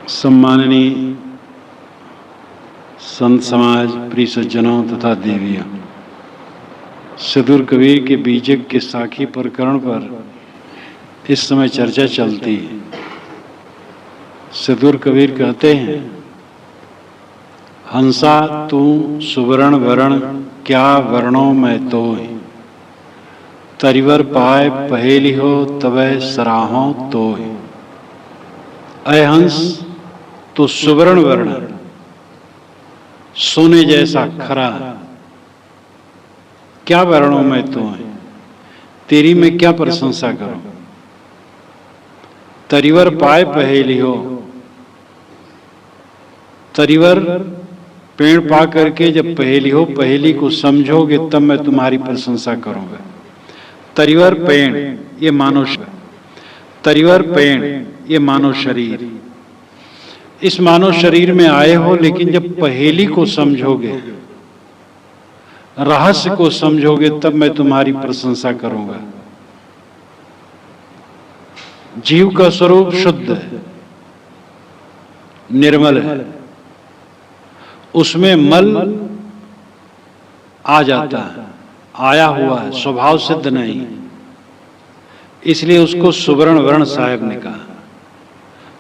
सम्माननीय संत समाज, प्रिय सज्जनों तथा देवियों, सदगुरु कबीर के बीजक के साखी प्रकरण पर इस समय चर्चा चलती है। सदगुरु कबीर कहते हैं, हंसा तू सुवर्ण वर्ण क्या वर्णों में तोय, तरिवर पाए पहेली हो तबै सराहों तोय। अय हंस तो सुवर्ण वर्ण, सोने जैसा खरा, क्या वर्णों में तो है, तेरी मैं क्या प्रशंसा करूं। तरिवर पाए पहेली हो, तरिवर पेड़ पा करके जब पहेली हो, पहेली को समझोगे तब मैं तुम्हारी प्रशंसा करूंगा। तरिवर पेड़ ये मानव, तरिवर पेड़ ये मानव शरीर, इस मानव शरीर में आए हो, लेकिन जब पहेली को समझोगे, रहस्य को समझोगे तब मैं तुम्हारी प्रशंसा करूंगा। जीव का स्वरूप शुद्ध है, निर्मल है, उसमें मल आ जाता है, आया हुआ है, स्वभाव सिद्ध नहीं, इसलिए उसको सुवर्ण वर्ण साहब ने कहा।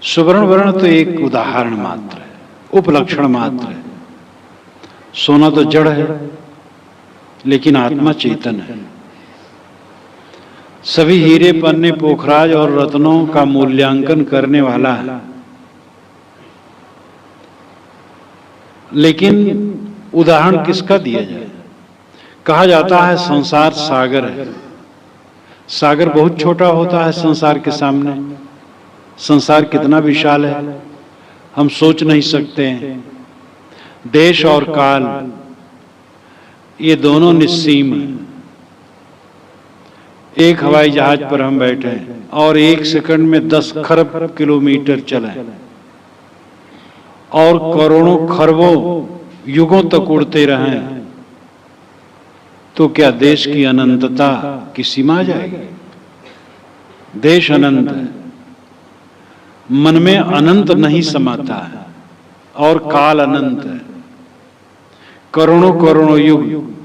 सुवर्ण वर्ण तो एक उदाहरण मात्र है, उपलक्षण मात्र है। सोना तो जड़ है, लेकिन आत्मा चेतन है। सभी हीरे पन्ने पोखराज और रत्नों का मूल्यांकन करने वाला है, लेकिन उदाहरण किसका दिया जाए। कहा जाता है संसार सागर है। सागर बहुत छोटा होता है संसार के सामने। संसार कितना विशाल है हम सोच नहीं सकते हैं। देश और काल ये दोनों निस्सीम हैं। एक हवाई जहाज पर हम बैठे हैं और एक सेकंड में 10 खरब किलोमीटर चले और करोड़ों खरबों युगों तक उड़ते रहें, तो क्या देश की अनंतता की सीमा जाएगी? देश अनंत है, मन में अनंत नहीं समाता है, और काल अनंत है। करोड़ों करोड़ों युग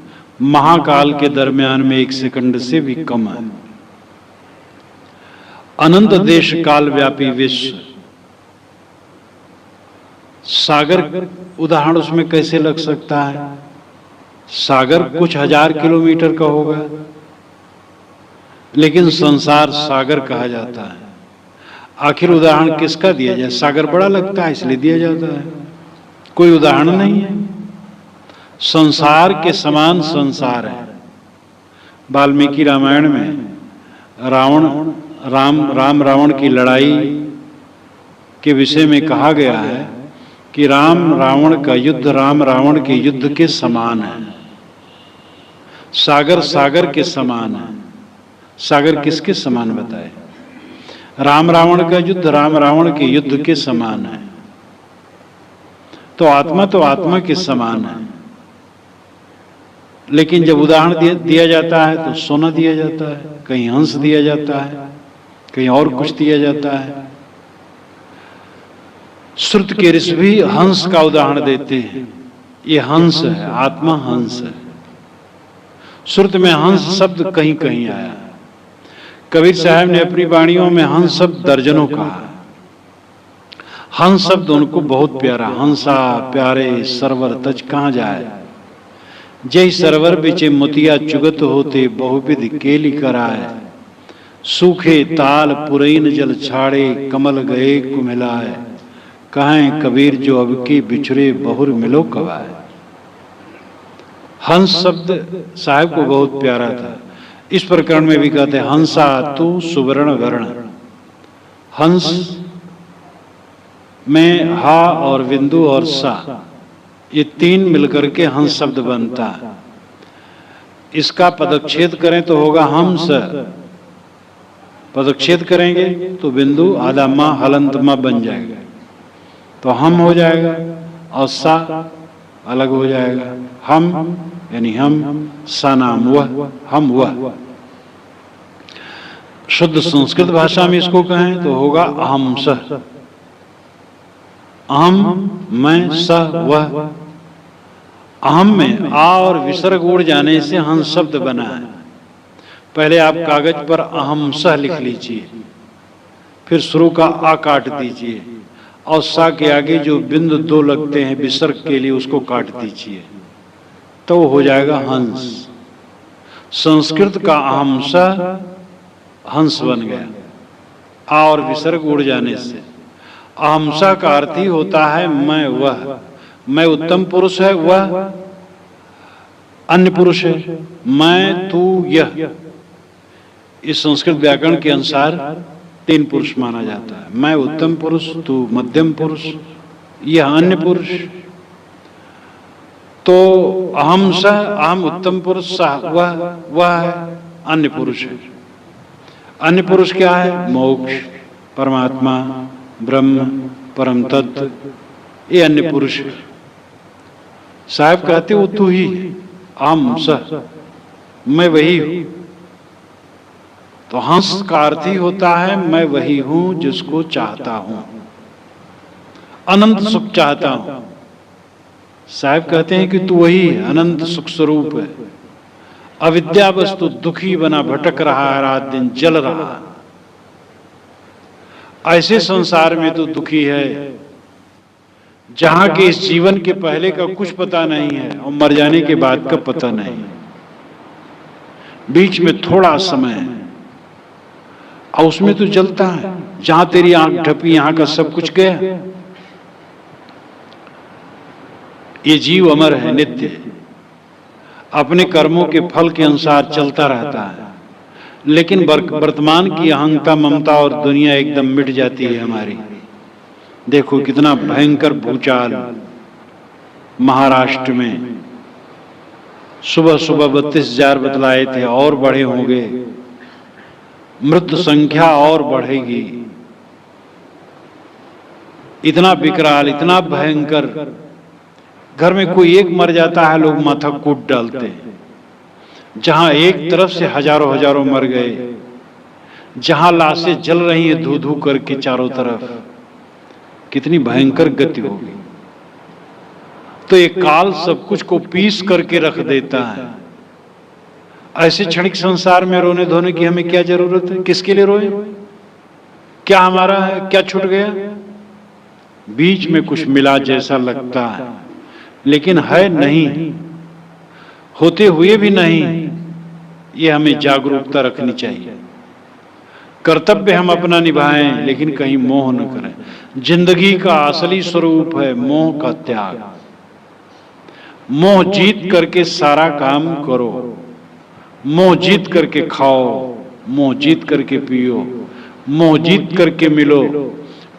महाकाल के दरमियान में एक सेकंड से भी कम है। अनंत देश काल व्यापी विश्व। सागर उदाहरण उसमें कैसे लग सकता है? सागर कुछ हजार किलोमीटर का होगा, लेकिन संसार सागर कहा जाता है। आखिर उदाहरण किसका दिया जाए? सागर बड़ा लगता है इसलिए दिया जाता है, कोई उदाहरण नहीं है। संसार के समान संसार है। वाल्मीकि रामायण में राम रावण की लड़ाई के विषय में कहा गया है कि राम रावण का युद्ध राम रावण के युद्ध के समान है। सागर सागर के समान है। सागर किसके समान बताए? राम रावण का युद्ध राम रावण के युद्ध के समान है। तो आत्मा के समान है। लेकिन जब उदाहरण दिया जाता है तो सोना दिया जाता है, कहीं हंस दिया जाता है, कहीं और कुछ दिया जाता है। श्रुत के ऋषि भी हंस का उदाहरण देते हैं। ये हंस है, आत्मा हंस है। श्रुत में हंस शब्द कहीं कहीं आया। कबीर साहब ने अपनी वाणियों में हंस शब्द दर्जनों कहा। हंस शब्द उनको बहुत प्यारा। हंसा प्यारे सरवर तज कहाँ जाए, जय सरवर बिचे मोतिया चुगत होते बहुविध केली कराए। सूखे ताल पुरैन जल छाड़े कमल गए कुमिलाए। कहें कबीर जो अब की बिछुरे बहुर मिलो कवाए। हंस शब्द साहब को बहुत प्यारा था। इस प्रकरण में भी कहते हैं, हंसा तू सुवर्ण वर्ण। हंस में हा और बिंदु और सा, ये तीन मिलकर के हंस शब्द बनता है। इसका पदच्छेद करें तो होगा हंस। पदच्छेद करेंगे तो बिंदु आधा माँ हलंत माँ बन जाएगा, तो हम हो जाएगा, और सा अलग हो जाएगा। हम यानी हम, सा नाम वह, हम वह। शुद्ध संस्कृत भाषा में इसको कहें तो होगा अहंस। अहम मैं सह वह। अहम में आ और विसर्ग उड़ जाने से हंस शब्द बना है। पहले आप कागज पर अहम सह लिख लीजिए, फिर शुरू का आ काट दीजिए और सा के आगे जो बिंदु दो लगते हैं विसर्ग के लिए उसको काट दीजिए, तो हो जाएगा हंस। संस्कृत का अहम सह हंस बन गया आ और विसर्ग उड़ जाने से। अहमसा का अर्थ ही होता है मैं वह। मैं उत्तम पुरुष है, वह अन्य पुरुष है। मैं तू यह, इस संस्कृत व्याकरण के अनुसार तीन पुरुष माना जाता है। मैं उत्तम पुरुष, तू मध्यम पुरुष, यह अन्य पुरुष। तो अहम सह, अहम उत्तम पुरुष, सह वह है अन्य पुरुष है। अन्य पुरुष क्या है? मोक्ष, परमात्मा, ब्रह्म, परम तत्व, ये अन्य पुरुष है। साहब कहते वो तू ही, अहम सह, मैं वही हूं। तो हंस का अर्थ ही होता है मैं वही हूं जिसको चाहता हूं, अनंत सुख चाहता हूं। साहब कहते हैं कि तू वही अनंत सुख स्वरूप है। अविद्या वस्तु दुखी बना भटक रहा है, रात दिन जल रहा है। ऐसे संसार में तो दुखी है जहां के इस जीवन के पहले का कुछ पता नहीं है और मर जाने के बाद का पता नहीं। बीच में थोड़ा समय है और उसमें तो जलता है। जहां तेरी आंख ढपी यहां का सब कुछ गया। ये जीव अमर है, नित्य है, अपने कर्मों के फल के अनुसार चलता रहता है। लेकिन वर्तमान की अहंता ममता और दुनिया एकदम मिट जाती है हमारी। देखो कितना भयंकर भूचाल महाराष्ट्र में सुबह सुबह 32,000 बतलाए थे, और बढ़े होंगे। मृत्यु संख्या और बढ़ेगी। इतना विकराल, इतना भयंकर। घर में कोई एक मर जाता है, लोग माथा कूट डालते हैं। जहां एक तरफ से हजारों हजारों मर गए, जहां लाशें जल रही हैं धू धू करके चारों तरफ, कितनी भयंकर गति होगी। तो ये काल सब कुछ को पीस करके रख देता है। ऐसे क्षणिक संसार में रोने धोने की हमें क्या जरूरत है? किसके लिए रोए? क्या हमारा है? क्या छूट गया? बीच में कुछ मिला जैसा लगता है, लेकिन है नहीं, होते हुए भी नहीं। ये हमें जागरूकता रखनी चाहिए। कर्तव्य हम अपना निभाएं, लेकिन कहीं मोह न करें। जिंदगी का असली स्वरूप है मोह का त्याग। मोह जीत करके सारा काम करो। मोह जीत करके खाओ, मोह जीत करके पियो, मोह जीत करके मिलो,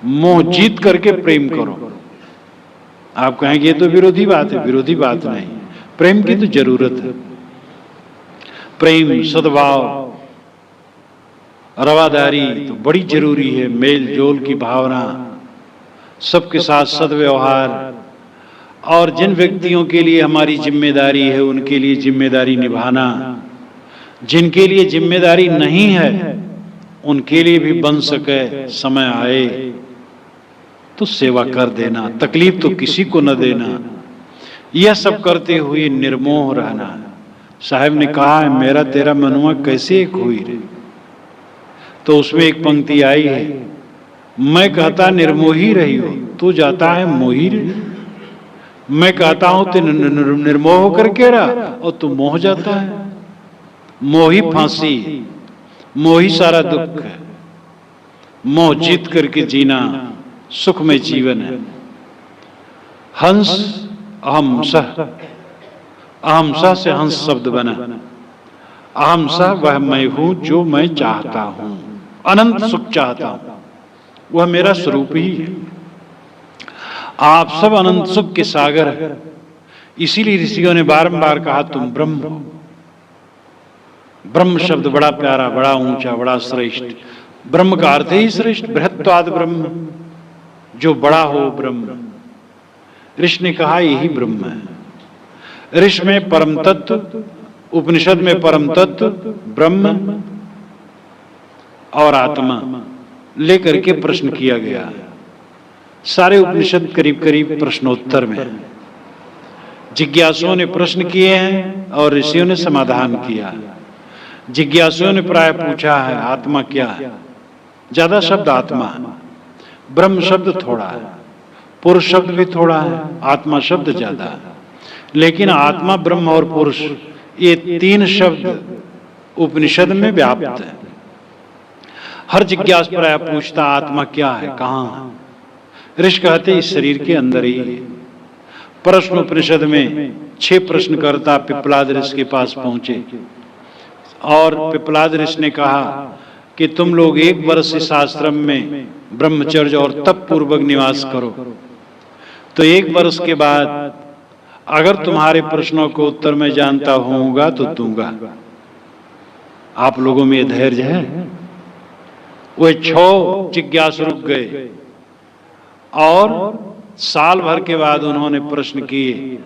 मोह जीत करके प्रेम करो। आप कहेंगे ये तो विरोधी बात है। विरोधी बात नहीं, प्रेम की तो जरूरत है। प्रेम, सद्भाव, रवादारी तो बड़ी जरूरी है। मेल जोल की भावना, सबके साथ सद्व्यवहार, और जिन व्यक्तियों के लिए हमारी जिम्मेदारी है उनके लिए जिम्मेदारी निभाना। जिनके लिए जिम्मेदारी नहीं है उनके लिए भी बन सके, समय आए तो सेवा कर देना, तकलीफ तो किसी को न देना। यह सब करते हुए निर्मोह रहना। साहब ने कहा है मेरा तेरा मनुआ कैसे एक हुई रे। तो उसमें एक पंक्ति आई है, मैं कहता निर्मोही रही हो, तू जाता है मोही रे। मैं कहता हूं तू निर्मोह होकर के रहा और तू मोह जाता है। मोही फांसी, मोही सारा दुख है। मोह जीत करके जीना सुख में जीवन है। हंस अहमसः, अहमसः से हंस शब्द बना। अहमसः वह मैं हूं जो मैं चाहता हूं, अनंत सुख चाहता हूं, वह मेरा स्वरूप ही है। आप सब अनंत सुख के सागर हैं। इसीलिए ऋषियों ने बारंबार कहा तुम ब्रह्म हो। ब्रह्म शब्द बड़ा प्यारा, बड़ा ऊंचा, बड़ा श्रेष्ठ। ब्रह्म का अर्थ ही श्रेष्ठ, बृहत्वाद ब्रह्म, जो बड़ा हो ब्रह्म। ऋषि ने कहा यही ब्रह्म है। ऋषि में परम तत्व, उपनिषद में परम तत्व ब्रह्म और आत्मा लेकर के प्रश्न किया गया है। सारे उपनिषद करीब करीब प्रश्नोत्तर में। जिज्ञासुओं ने प्रश्न किए हैं और ऋषियों ने समाधान किया। जिज्ञासुओं ने प्राय पूछा है आत्मा क्या है, ज्यादा शब्द आत्मा है, ब्रह्म शब्द थोड़ा है, पुरुष शब्द भी थोड़ा है, आत्मा शब्द ज्यादा है। लेकिन आत्मा, ब्रह्म और पुरुष ये तीन शब्द उपनिषद में व्याप्त है। हर जिज्ञास प्राय पूछता आत्मा क्या है, कहाँ है। ऋषि कहते इस शरीर के अंदर ही है। प्रश्न उपनिषद में 6 प्रश्नकर्ता पिप्पलाद ऋषि के पास पहुंचे और पिप्पलाद ऋषि ने कहा कि तुम लोग 1 वर्ष इस आश्रम में ब्रह्मचर्य और तप पूर्वक निवास करो, तो 1 वर्ष के बाद अगर तुम्हारे प्रश्नों को उत्तर मैं जानता होऊंगा तो दूंगा। आप लोगों में धैर्य है? वो 6 जिज्ञासु रुक गए और साल भर के बाद उन्होंने प्रश्न किए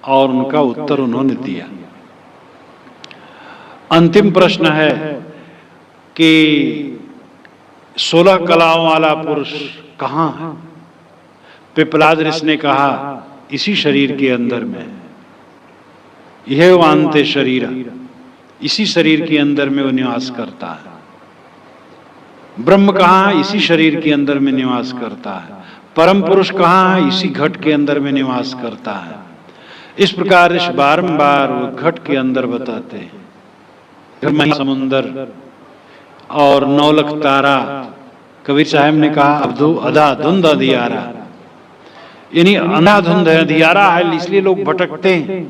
और उनका उत्तर उन्होंने दिया। अंतिम प्रश्न है कि 16 कलाओं वाला पुरुष कहाँ है? पिप्पलाद ऋषि ने कहा इसी शरीर के अंदर में, यह वांते शरीर, इसी शरीर के अंदर में वो निवास करता है। ब्रह्म कहाँ है? इसी शरीर के अंदर में निवास करता है। परम पुरुष कहाँ है? इसी घट के अंदर में निवास करता है। इस प्रकार इस बारंबार वो घट के अंदर बताते हैं। समुंदर और 9 लाख तारा, कबीर साहब ने कहा अबधु अधा धुंध अधियारा, यानी अंधाधुंध है, अंधियारा है, इसलिए लोग भटकते हैं।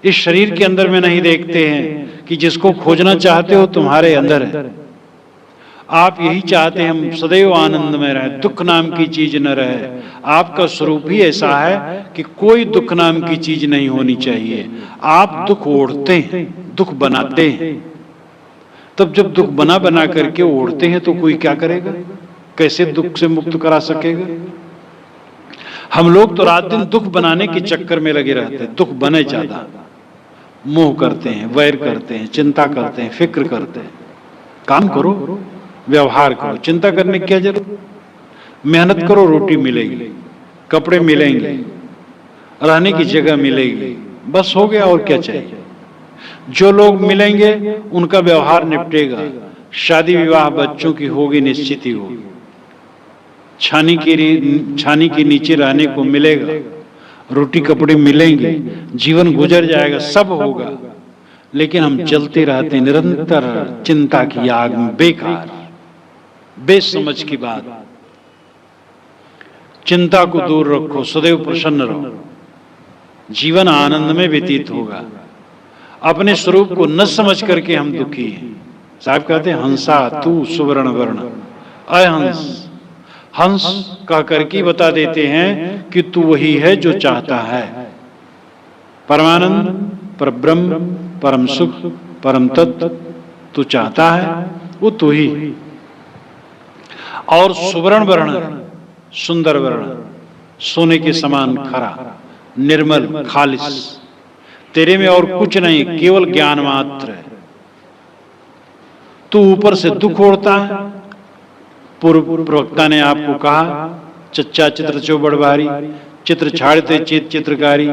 इस शरीर के अंदर में नहीं देखते हैं कि जिसको खोजना चाहते हो तुम्हारे अंदर है। आप यही चाहते हैं हम सदैव आनंद में रहे, दुख नाम की चीज न रहे। आपका स्वरूप ही ऐसा है कि कोई दुख नाम की चीज नहीं होनी चाहिए। आप दुख ओढ़ते हैं, दुख बनाते हैं। तब जब दुख बना बना करके ओढ़ते हैं तो कोई क्या करेगा? कैसे दुख से मुक्त करा सकेगा? हम लोग तो रात दिन दुख बनाने के चक्कर में लगे रहते हैं। दुख बने ज्यादा, मोह करते हैं, वैर करते हैं, चिंता करते हैं, फिक्र करते हैं। काम करो, व्यवहार करो, चिंता करने की क्या जरूरत? मेहनत करो, रोटी मिलेगी, कपड़े मिलेंगे, रहने की जगह मिलेगी, बस हो गया। और क्या चाहिए? जो लोग मिलेंगे उनका व्यवहार निपटेगा। शादी विवाह बच्चों की होगी, निश्चित ही होगी। छानी के नीचे रहने को मिलेगा, रोटी कपड़े मिलेंगे, जीवन गुजर जाएगा, सब होगा। लेकिन हम चलते रहते निरंतर चिंता की आग में, बेकार बेसमझ की बात। चिंता को दूर रखो, सदैव प्रसन्न रहो, जीवन आनंद में व्यतीत होगा। अपने स्वरूप को न समझ करके हम दुखी हैं। साहब कहते हैं हंसा तू सुवर्ण वर्ण, अहंस। हंस कह करके बता देते हैं कि तू वही है जो चाहता है। परमानंद, परब्रह्म, परम सुख, परम तत्व तू चाहता है, वो तू ही। और सुवर्ण वर्ण, सुंदर वर्ण, सोने के समान खरा, निर्मल, खालिस, तेरे में और कुछ नहीं, केवल ज्ञान मात्र है। तू ऊपर से दुख ओढ़ता है। पूर्व प्रवक्ता ने आपको कहा चच्चा चित्र चौबड़ बारी, चित्र छाड़ते चित चित्रकारी।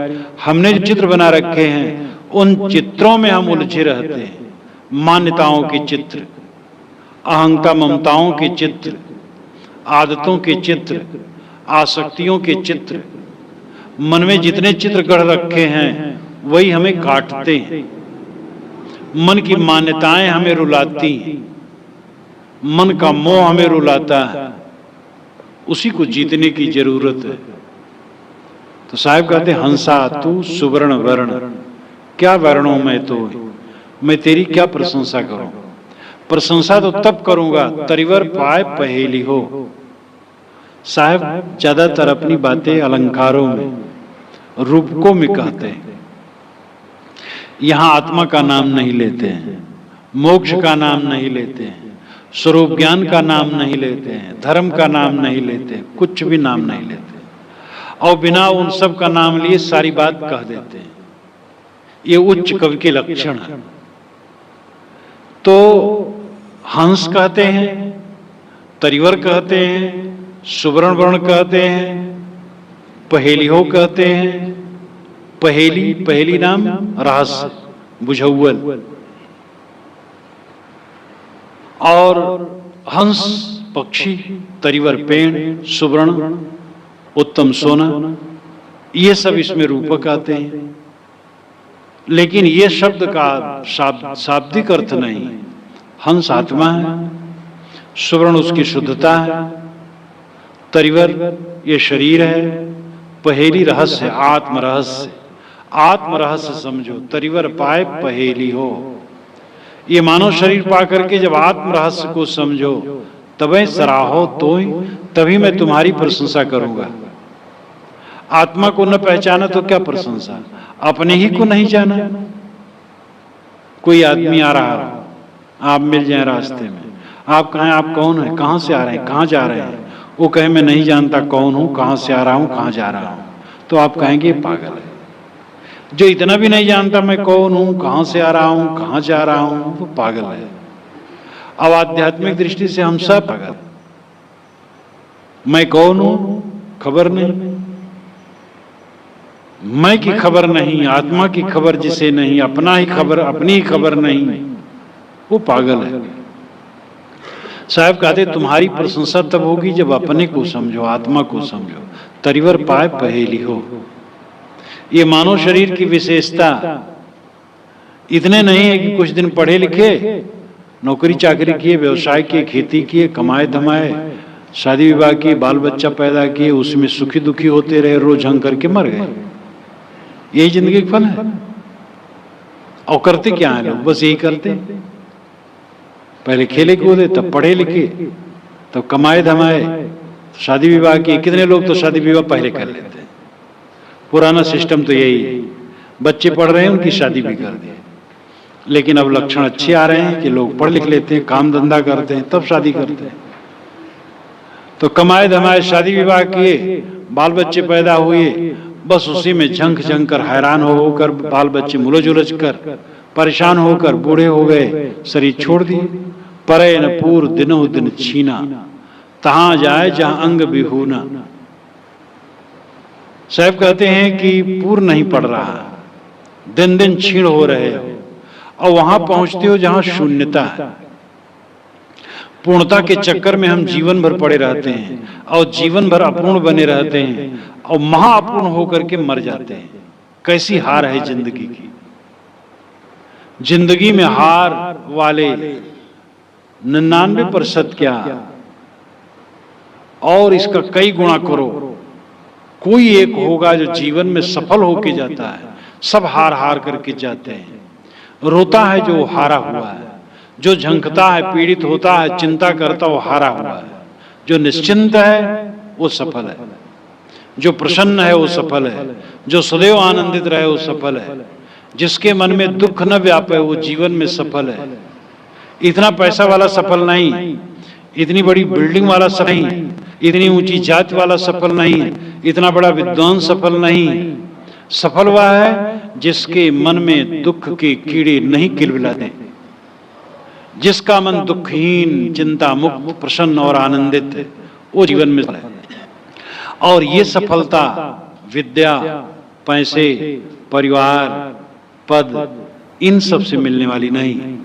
हमने जो चित्र बना रखे हैं उन चित्रों में हम उलझे रहते हैं। मान्यताओं के चित्र, अहंता ममताओं के चित्र, आदतों के चित्र, आसक्तियों के चित्र। मन में जितने चित्र गढ़ रखे हैं वही हमें काटते हैं। मन की मान्यताएं हमें रुलाती हैं, मन का मोह हमें रुलाता है। उसी को जीतने की जरूरत है। तो साहब कहते हैं हंसा तू सुवर्ण वर्ण, क्या वर्णों में तो मैं तेरी क्या प्रशंसा करूं? प्रशंसा तो तब करूंगा तरिवर पाए पहेली हो। साहब ज्यादातर अपनी बातें अलंकारों में, रूपकों में कहते हैं। यहां आत्मा का नाम नहीं लेते हैं, मोक्ष का नाम नहीं लेते हैं, स्वरूप ज्ञान का नाम नहीं लेते हैं, धर्म का नाम नहीं लेते, कुछ भी नाम नहीं लेते। और बिना उन सब का नाम लिए सारी बात कह देते हैं। ये उच्च कवि के लक्षण है। तो हंस कहते हैं, तरिवर कहते हैं, सुवर्ण वर्ण कहते हैं, पहेली हो कहते हैं। पहेली, पहेली नाम रहस्य, बुझौल। और हंस पक्षी, तरिवर पेड़, सुवर्ण उत्तम सोना, ये सब इसमें रूपक आते हैं। लेकिन ये शब्द का शाब्दिक अर्थ नहीं। हंस आत्मा है, सुवर्ण उसकी शुद्धता है, तरिवर ये शरीर है, पहेली रहस्य, आत्म रहस्य। आत्म रहस्य समझो, तरिवर पाए पहेली हो। ये मानव शरीर पा करके जब आत्म रहस्य को समझो, तबे सराहो तो तभी मैं तुम्हारी प्रशंसा करूंगा। आत्मा को न पहचाना तो क्या प्रशंसा, अपने ही को नहीं जाना। कोई आदमी आ रहा हो, आप मिल जाए रास्ते में, आप कहें आप कौन है, कहां से आ रहे हैं, कहां जा रहे हैं, वो कहे मैं नहीं जानता कौन हूं, कहां से आ रहा हूं, कहां जा रहा हूं, तो आप कहेंगे पागल है। जो इतना भी नहीं जानता मैं कौन हूं, कहां से आ रहा हूं, कहां जा रहा हूं, तो पागल है। अब आध्यात्मिक दृष्टि से हम सब पागल। मैं कौन हूं खबर नहीं, मैं की खबर नहीं, आत्मा की खबर जिसे नहीं, अपना ही खबर, अपनी ही खबर नहीं, वो पागल है। साहब कहते तुम्हारी प्रशंसा तब होगी जब अपने को समझो, आत्मा को समझो, तरिवर पाए पहेली हो। ये मानव शरीर की विशेषता इतने नहीं है कि कुछ दिन पढ़े लिखे, नौकरी चाकरी किए, व्यवसाय किए, खेती किए, कमाए धमाए, शादी विवाह किए, बाल बच्चा पैदा किए, उसमें सुखी दुखी होते रहे, रोज हंग करके मर गए। यही जिंदगी का फल है। और करते क्या है लोग, बस यही करते, पहले खेले कूदे, तब पढ़े लिखे, तब कमाए धमाए, शादी विवाह किए। कितने लोग तो शादी विवाह पहले कर लेते हैं। पुराना सिस्टम तो यही है, बच्चे पढ़ रहे हैं उनकी शादी भी कर दी। लेकिन अब लक्षण अच्छे आ रहे हैं कि लोग पढ़ लिख लेते हैं, काम धंधा करते हैं, तब शादी करते हैं। तो कमाए धमाए, शादी विवाह किए, बाल बच्चे पैदा हुए, बस उसी में झंक झंक कर, हैरान होकर, बाल बच्चे मुलझ उलझ कर, परेशान होकर बूढ़े हो गए, शरीर छोड़ दिए। परे न पूर दिनों दिन छीना, तहां जाए जहां अंग बिहूना। साहब कहते हैं कि पूर नहीं पड़ रहा, दिन दिन छीण हो रहे हो, और वहां पहुंचते हो जहां शून्यता है। पूर्णता के चक्कर में हम जीवन भर पड़े रहते हैं, और जीवन भर अपूर्ण बने रहते हैं, और महाअपूर्ण होकर के मर जाते हैं। कैसी हार है जिंदगी की। जिंदगी में हार वाले 99% क्या, और इसका कई गुणा करो, कोई एक होगा जो जीवन में सफल होके जाता है। सब हार हार करके जाते हैं। रोता है जो हारा हुआ है, जो झंकता है, पीड़ित होता है, चिंता करता, वो हारा हुआ है। जो निश्चिंत है वो सफल है, जो प्रसन्न है वो सफल है, जो सदैव आनंदित रहे वो सफल है, जिसके मन में दुख न व्यापे वो जीवन में सफल है। इतना पैसा वाला सफल नहीं, इतनी बड़ी बिल्डिंग वाला सफल नहीं, इतनी ऊंची जात वाला सफल नहीं, इतना बड़ा विद्वान सफल नहीं। सफल वह है जिसके मन में दुख के कीड़े नहीं किलबिलाते, जिसका मन दुखहीन, चिंता मुक्त, प्रसन्न और आनंदित है, वो जीवन में है। और ये सफलता विद्या, पैसे, परिवार, पद, इन सब से मिलने वाली नहीं।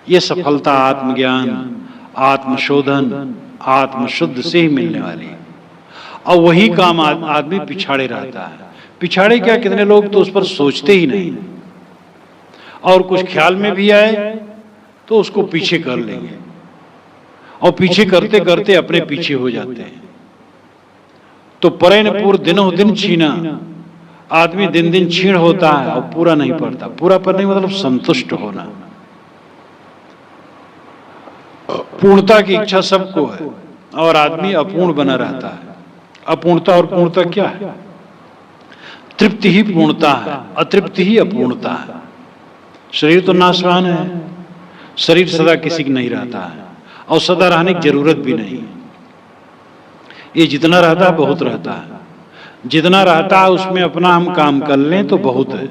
ये सफलता आत्मज्ञान, आत्मशोधन, आत्मशुद्ध से ही मिलने वाली है। और वही काम आदमी पिछाड़े रहता है। पिछाड़े क्या, कितने लोग तो उस पर सोचते ही नहीं, और कुछ ख्याल में भी आए तो उसको पीछे कर लेंगे, और पीछे करते करते अपने पीछे हो जाते हैं। तो परे न पूर दिनों दिन छीना, आदमी दिन दिन छीण होता है और पूरा नहीं पड़ता। पूरा पर नहीं मतलब संतुष्ट होना। पूर्णता की इच्छा सबको है, और आदमी अपूर्ण बना रहता है। अपूर्णता और पूर्णता क्या है? तृप्ति ही पूर्णता है, अतृप्ति ही अपूर्णता है। शरीर तो नाशवान है, शरीर सदा किसी की नहीं रहता है, और सदा रहने की जरूरत भी नहीं। ये जितना रहता है बहुत रहता है, जितना रहता है उसमें अपना हम काम कर लें तो बहुत है,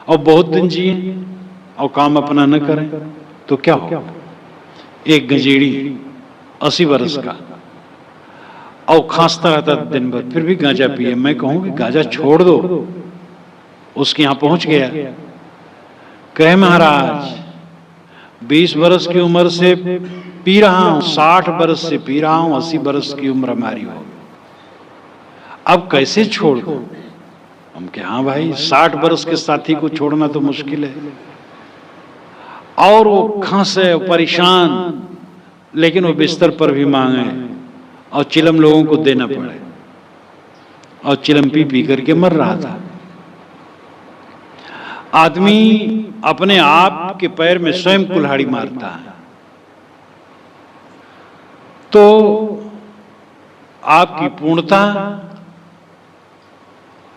और बहुत दिन जिए और काम अपना न करें तो क्या हो? एक गंजेड़ी 80 वर्ष का और खांसता रहता दिन भर, फिर भी गांजा पिए। मैं कहूं कि गांजा छोड़ दो। उसके यहां पहुंच गया, कहे महाराज 20 बरस की उम्र से पी रहा हूं, 60 बरस से पी रहा हूं, 80 बरस की उम्र हमारी हो, अब कैसे छोड़ दो? हम कहे हाँ भाई, 60 बरस के साथी को छोड़ना तो मुश्किल है। और वो खांसे, परेशान, लेकिन वो बिस्तर पर भी मांगे और चिलम लोगों को देना पड़े, और चिलम पी पी करके मर रहा था। आदमी अपने आप के पैर में स्वयं कुल्हाड़ी मारता है। तो आपकी पूर्णता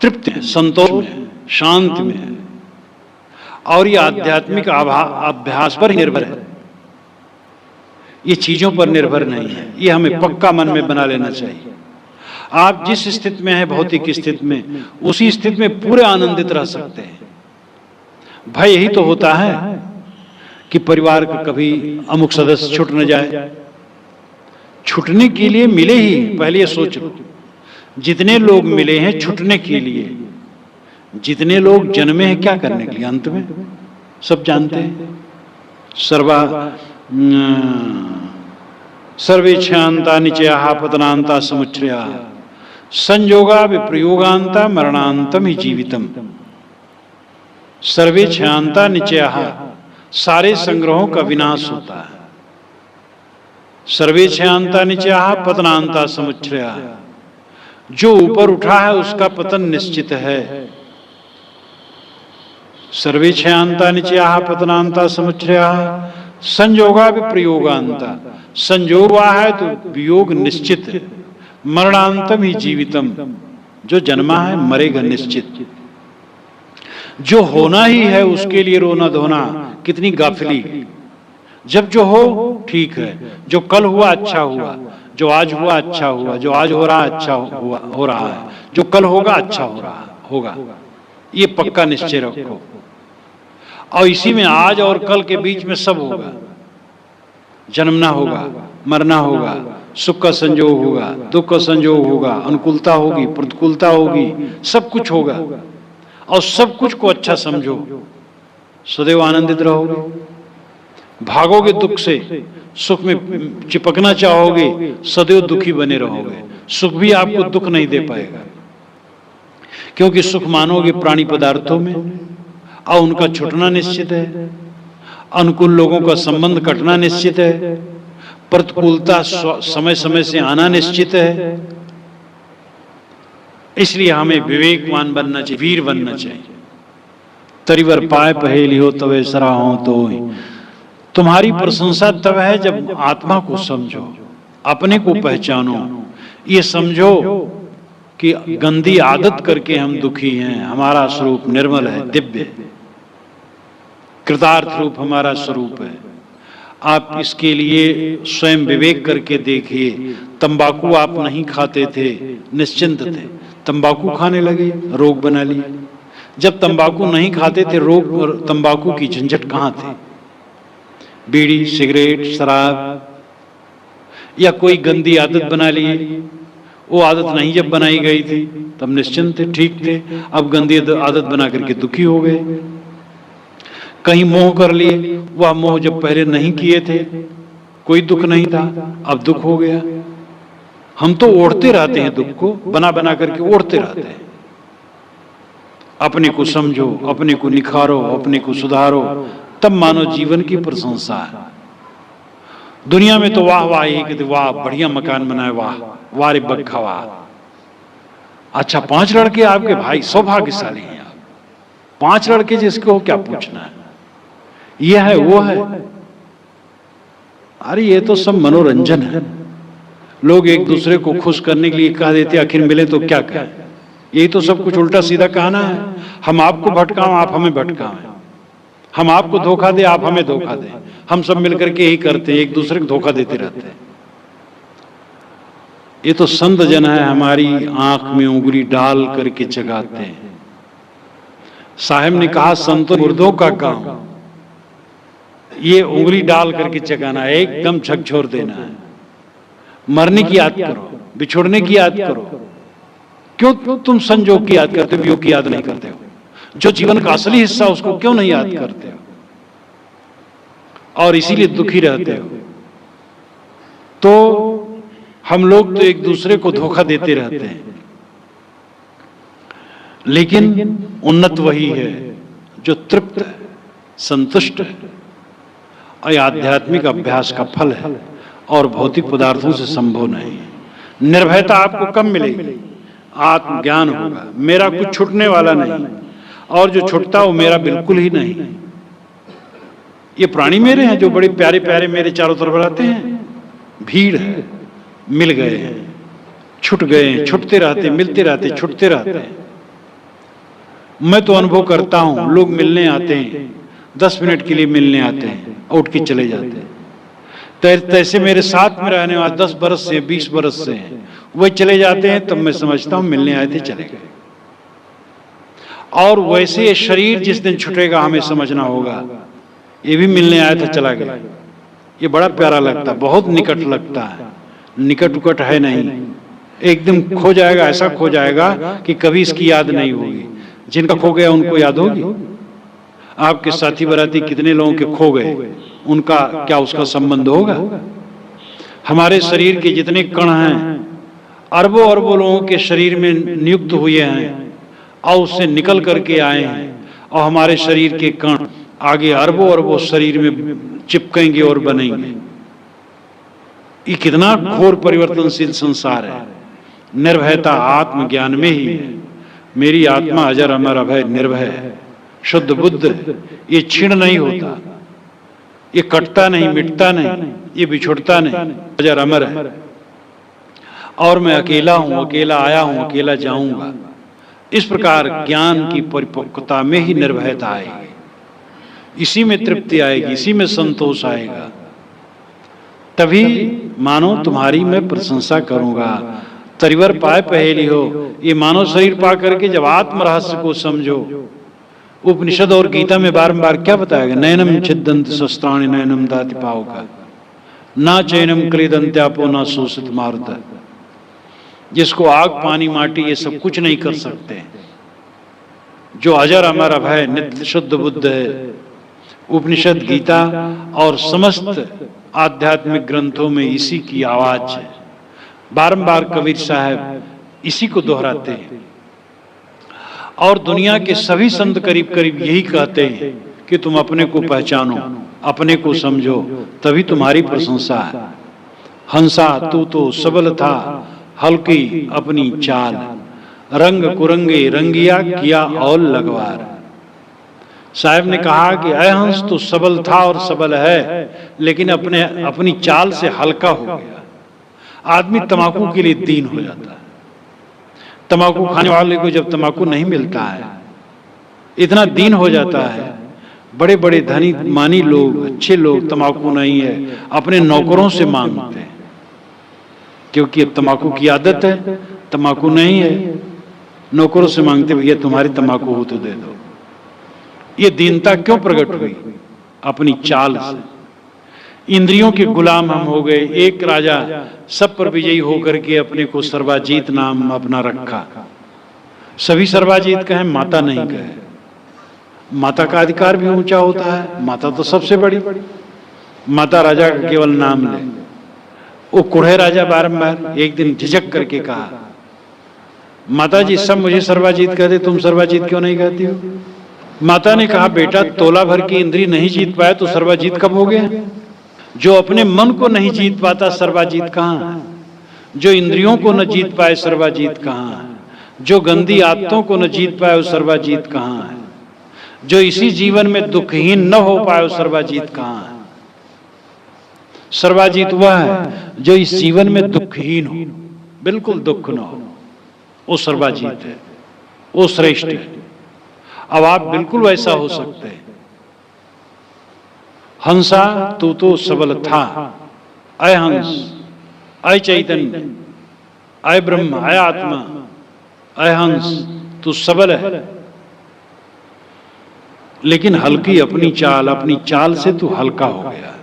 तृप्ति है, संतोष में, शांति में है, और ये आध्यात्मिक अभ्यास पर निर्भर है, ये चीजों पर निर्भर नहीं है। ये हमें पक्का मन में बना लेना चाहिए। आप जिस स्थिति में हैं, भौतिक स्थिति में, उसी स्थिति में पूरे आनंदित रह सकते हैं। भय यही तो होता है कि परिवार का कभी अमुक सदस्य छूट न जाए। छूटने के लिए मिले ही, पहले ये सोच लो, जितने लोग मिले हैं छूटने के लिए, जितने लोग जन्मे हैं क्या करने के लिए, अंत में सब जानते हैं। सर्वेच्छांता निचया पतनांता समुच्चया संयोगा विप्रयोगांता मरणांतम ही जीवितम। सर्वेच्छांता निचया, सारे संग्रहों का विनाश होता है। सर्वेच्छांता निचया पतनांता समुच्चया, जो ऊपर उठा है उसका पतन निश्चित है। सर्वेच्छांता निचया पतनांता समुच्चया संयोगा विप्रयोगांता, संयोग हुआ है तो वियोग निश्चित है। मरणांतम ही जीवितम, जो जन्मा है मरेगा निश्चित। जो होना ही है उसके लिए रोना धोना कितनी गाफिली। जब जो हो ठीक है, जो कल हुआ अच्छा हुआ, जो आज हुआ अच्छा हुआ, जो आज हो रहा अच्छा हो रहा है, जो कल होगा अच्छा होगा। ये पक्का निश्चय रखो, और इसी में आज और कल के बीच में सब होगा। जन्मना होगा, मरना होगा, सुख का संयोग होगा, दुख का संयोग होगा, अनुकूलता होगी, प्रतिकूलता होगी, सब कुछ होगा। और सब कुछ को अच्छा समझो, सदैव आनंदित रहोगे। भागोगे दुख से, सुख में चिपकना चाहोगे, सदैव दुखी बने रहोगे। सुख भी आपको दुख नहीं दे पाएगा, क्योंकि सुख मानोगे प्राणी पदार्थों में, और उनका छूटना निश्चित है। अनुकूल लोगों का संबंध कटना निश्चित है। प्रतिकूलता समय समय से आना निश्चित है। इसलिए हमें विवेकवान बनना चाहिए, वीर बनना चाहिए। तरिवर पाए पहेली हो तवे सरा हो तो ही। तुम्हारी प्रशंसा तब है जब आत्मा को समझो, अपने को पहचानो, ये समझो कि गंदी आदत करके हम दुखी हैं, हमारा स्वरूप निर्मल है, दिव्य, कृतार्थ रूप हमारा स्वरूप है। आप इसके लिए स्वयं विवेक करके देखिए। तंबाकू आप नहीं खाते थे, निश्चिंत थे, तंबाकू खाने लगे, रोग बना लिए। जब तंबाकू नहीं खाते थे, रोग और तंबाकू की झंझट कहाँ थे? बीड़ी, सिगरेट, शराब या कोई गंदी आदत बना लिए। वो आदत नहीं जब बनाई गई थी तब निश्चिंत थे, ठीक थे। अब गंदी आदत बना करके दुखी हो गए। कहीं मोह कर लिए, वह मोह जब पहले नहीं किए थे कोई दुख नहीं था, अब दुख हो गया। हम तो ओढ़ते रहते हैं दुख को, बना बना करके ओढ़ते रहते हैं। अपने को समझो, अपने को निखारो, अपने को सुधारो, तब मानो जीवन की प्रशंसा है। दुनिया में तो वाह वाह ही कहते, वाह बढ़िया मकान बनाए, वाह वाह रे बग्घा वाह। अच्छा 5 लड़के आपके भाई, सौभाग्यशाली हैं आप। 5 लड़के जिसको क्या पूछना है, ये है वो है। अरे ये तो सब मनोरंजन है। लोग एक दूसरे को खुश करने के लिए कह देते, आखिर मिले तो क्या कहें। यही तो सब कुछ उल्टा सीधा कहना है। हम आपको भटकाएं, आप हमें भटकाएं। हम आपको धोखा दे, आप हमें धोखा दें। हम सब मिलकर के यही करते हैं, एक दूसरे को धोखा देते रहते हैं। ये तो संत जन है, हमारी आंख में उंगली डाल करके जगाते हैं। साहब ने कहा संतों मुर्दों का काम ये उंगली डाल करके जगाना है, एकदम झकझोर देना है। मरने की याद करो। बिछुड़ने की याद करो। क्यों तुम संजोग की याद करते हो, वियोग की याद नहीं करते हो? जो जीवन का असली हिस्सा उसको क्यों नहीं याद करते हो? और इसीलिए दुखी रहते हो। तो हम लोग तो एक दूसरे को धोखा देते रहते हैं, लेकिन उन्नत वही है जो तृप्त है, संतुष्ट है और आध्यात्मिक अभ्यास का फल है और भौतिक पदार्थों से संभव नहीं है। निर्भयता आपको कब मिलेगी? आत्मज्ञान होगा। मेरा कुछ छूटने वाला नहीं, और जो छूटता वो मेरा बिल्कुल ही नहीं। ये प्राणी मेरे हैं जो बड़े प्यारे प्यारे मेरे चारों तरफ रहते हैं, भीड़ है, मिल गए हैं, छूट गए हैं, छूटते रहते, मिलते रहते, छूटते रहते हैं। मैं तो अनुभव करता हूं, लोग मिलने आते हैं, 10 मिनट के लिए मिलने आते हैं, उठ के चले जाते हैं। तैसे मेरे साथ में रहने वाले 10 बरस से 20 बरस से हैं, वही चले जाते हैं, तब मैं समझता हूं मिलने आए थे, चले गए। और वैसे ये शरीर जिस दिन छूटेगा हमें समझना होगा, ये भी मिलने आया था, चला गया। ये बड़ा प्यारा लगता है, बहुत निकट लगता है, निकट उकट है नहीं, एकदम खो जाएगा, ऐसा खो जाएगा कि कभी इसकी याद नहीं होगी। जिनका खो गया उनको याद होगी। आपके साथी बराती कितने लोगों के खो गए, उनका क्या उसका संबंध होगा? हमारे शरीर के जितने कण हैं, अरबों अरबों लोगों के शरीर में नियुक्त हुए हैं और उससे निकल करके आए हैं, और हमारे शरीर के कण आगे अरबों अरबों शरीर में चिपकेंगे और बनेंगे। ये कितना घोर परिवर्तनशील संसार है। निर्भयता आत्मज्ञान में ही है। मेरी आत्मा अजर अमर अभय निर्भय है, शुद्ध बुद्ध। ये क्षीण नहीं होता, ये कटता नहीं, मिटता नहीं, ये बिछुड़ता नहीं, अजर अमर है। और मैं अकेला हूं, अकेला आया हूं, अकेला जाऊंगा। इस प्रकार ज्ञान की परिपक्वता में ही निर्भयता आएगी, इसी में तृप्ति आएगी, इसी में संतोष आएगा। तभी मानो तुम्हारी मैं प्रशंसा करूंगा। तरिवर पाए पहेली हो, ये मानव शरीर पा करके जब आत्म रहस्य को समझो। उपनिषद और गीता में बारंबार क्या बताया गया? नयनम छिदंत शस्त्राणि नयनम दाति पावका, ना चैनम क्रीदंत्यापो ना शोषित मारुत। जिसको आग पानी माटी ये सब कुछ नहीं कर सकते, जो अजर अमर अभय नित्य शुद्ध बुद्ध है। उपनिषद, गीता और समस्त आध्यात्मिक ग्रंथों में इसी की आवाज है। बारंबार कबीर साहब इसी को दोहराते हैं, और दुनिया के सभी संत करीब करीब यही कहते हैं कि तुम अपने को पहचानो, अपने को समझो, तभी तुम्हारी प्रशंसा है। हंसा तू तो सबल था, हल्की अपनी चाल, रंग कुरंगे रंगिया किया और लगवार। साहब ने कहा कि अय हंस तो सबल था और सबल है, लेकिन अपनी चाल से हल्का हो गया। आदमी तंबाकू के लिए दीन हो जाता है। तंबाकू खाने वाले को जब तंबाकू नहीं मिलता है, इतना दीन हो जाता है। बड़े बड़े धनी मानी लोग, अच्छे लोग, तंबाकू नहीं है, अपने नौकरों से मांगते हैं, क्योंकि अब तंबाकू की आदत है। तंबाकू नहीं है, नौकरों से मांगते, भैया तुम्हारी तंबाकू हो तो दे दो। ये दीनता क्यों प्रकट हुई? अपनी चाल से। इंद्रियों के गुलाम हम हो गए। एक राजा सब पर विजयी होकर के अपने को सर्वाजीत नाम अपना रखा। सभी सर्वाजीत कहें, माता नहीं कहे। माता का अधिकार भी ऊंचा होता है, माता तो सबसे बड़ी। माता राजा का केवल नाम ले। वो कुढ़े राजा बारंबार एक दिन झिझक करके कहा, माता जी सब मुझे सर्वाजीत कहते, तुम सर्वाजीत क्यों नहीं कहती हो? माता ने कहा, बेटा तोला भर की इंद्री नहीं जीत पाया तो सर्वाजीत कब हो गया? जो अपने मन को नहीं जीत पाता सर्वाजीत कहाँ है? जो इंद्रियों को न जीत पाए सर्वाजीत कहाँ है? जो गंदी आदतों को न जीत पाए वो सर्वाजीत कहाँ है? जो इसी जीवन में दुखहीन न हो पाए वो सर्वाजीत कहाँ है? सर्वाजीत वह है जो इस जीवन में दुखहीन हो, बिल्कुल दुख न हो, वो सर्वाजीत है, वो श्रेष्ठ है। अब आप बिल्कुल वैसा हो सकते हैं। हंसा तू तो सबल था, अय हंस, अय चैतन्य, अय ब्रह्म, अय आत्मा, अय हंस, तू सबल है, लेकिन हल्की अपनी चाल से तू हल्का हो गया।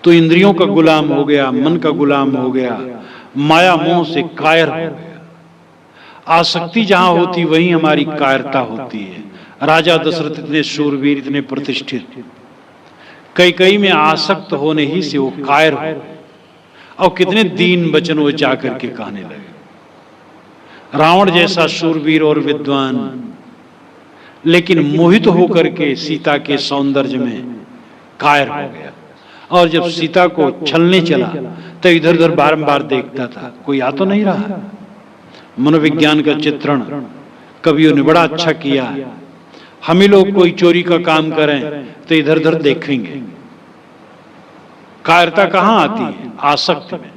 तू इंद्रियों का गुलाम हो गया, मन का गुलाम हो गया, माया मोह से कायर हो गया। आसक्ति जहां होती वहीं हमारी कायरता होती है। राजा दशरथ इतने शूरवीर, इतने प्रतिष्ठित, कई में आसक्त होने ही से वो कायर हो गए और कितने दीन वचन वो जाकर के कहने लगे। रावण जैसा शूरवीर और विद्वान, लेकिन मोहित होकर के सीता के सौंदर्य में कायर हो गया। और जब सीता को छलने चला तो इधर उधर बारंबार देखता था, कोई आ तो नहीं रहा। मनोविज्ञान का चित्रण कवियों ने बड़ा अच्छा किया। हम ही लोग कोई चोरी का काम करें तो इधर उधर देखेंगे। कायरता कहां आती है? आसक्ति में।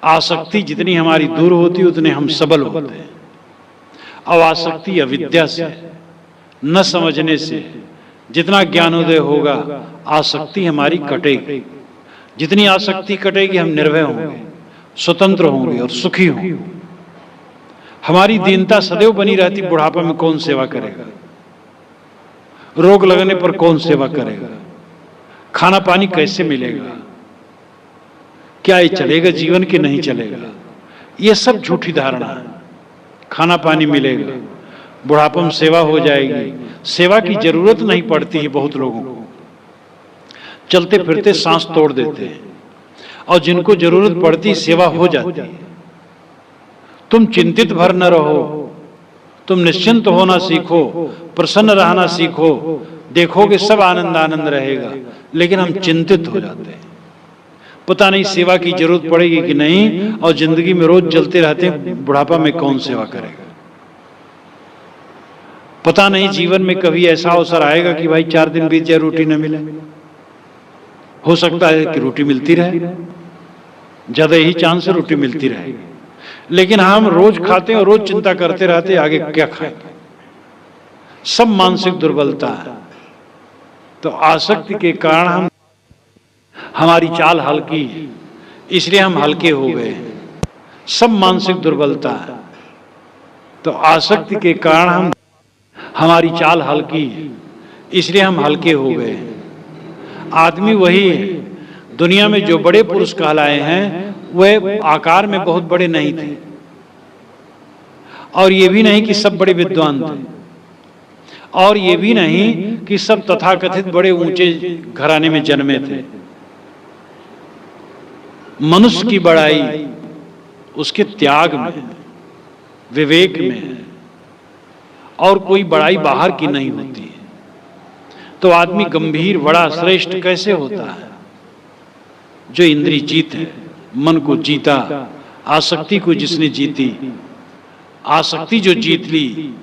आसक्ति जितनी हमारी दूर होती उतने हम सबल होते हैं। अब आसक्ति अविद्या से, न समझने से। जितना ज्ञानोदय होगा आसक्ति हमारी कटेगी। जितनी आसक्ति कटेगी हम निर्भय होंगे, स्वतंत्र होंगे और सुखी होंगे। हमारी दीनता सदैव बनी रहती। बुढ़ापा में कौन सेवा करेगा? रोग लगने पर कौन सेवा करेगा? खाना पानी कैसे मिलेगा? क्या ये चलेगा जीवन के नहीं चलेगा? ये सब झूठी धारणा है। खाना पानी मिलेगा, बुढ़ापा में सेवा हो जाएगी। सेवा की जरूरत नहीं पड़ती है बहुत लोगों को। चलते फिरते सांस तोड़ देते हैं और जिनको जरूरत पड़ती सेवा हो जाती है। तुम चिंतित भर न रहो, तुम निश्चिंत होना सीखो, प्रसन्न रहना सीखो। देखोगे सब आनंद आनंद रहेगा। लेकिन हम चिंतित हो जाते हैं, पता नहीं सेवा की जरूरत पड़ेगी कि नहीं, और जिंदगी में रोज चलते रहते हैं। बुढ़ापा में कौन सेवा करेगा? पता नहीं जीवन में कभी ऐसा अवसर आएगा कि भाई 4 दिन बीत जाए रोटी न मिले। हो सकता है कि रोटी मिलती रहे, ज्यादा ही चांस से रोटी मिलती रहेगी। लेकिन हम रोज खाते हैं और रोज चिंता करते रहते हैं आगे क्या खाएंगे। सब मानसिक दुर्बलता है। तो आसक्ति के कारण हमारी चाल हल्की है, इसलिए हम हल्के हो गए। सब मानसिक दुर्बलता है। तो आसक्ति के कारण हमारी चाल हल्की है, इसलिए हम हल्के हो गए। आदमी वही है। दुनिया में जो बड़े पुरुष कहलाए हैं वह आकार में बहुत बड़े नहीं थे, और ये भी नहीं कि सब बड़े विद्वान थे, और ये भी नहीं कि सब तथाकथित बड़े ऊंचे घराने में जन्मे थे। मनुष्य की बड़ाई उसके त्याग में, विवेक में है, और कोई बड़ाई बाहर की नहीं होती है। तो आदमी गंभीर, बड़ा, श्रेष्ठ कैसे होता है? जो इंद्रिय जीत है, मन को जीता, आसक्ति को जिसने जीती, आसक्ति जो जीत ली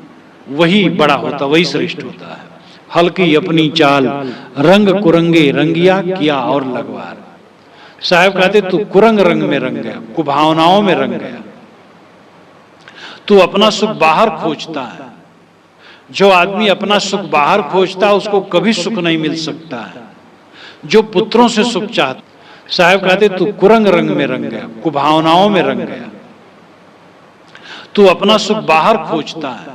वही बड़ा होता, वही श्रेष्ठ होता है। हल्की अपनी चाल, रंग कुरंगे रंगिया किया और लगवार। साहब कहते तू कुरंग रंग में रंग गया, कुभावनाओं में रंग गया। तू अपना सुख बाहर खोजता है। जो आदमी अपना सुख बाहर खोजता है उसको कभी सुख नहीं मिल सकता है। जो पुत्रों से सुख चाहता, साहब कहते तू कुरंग रंग में रंग गया, कुभावनाओं में रंग गया। तू अपना सुख बाहर खोजता है।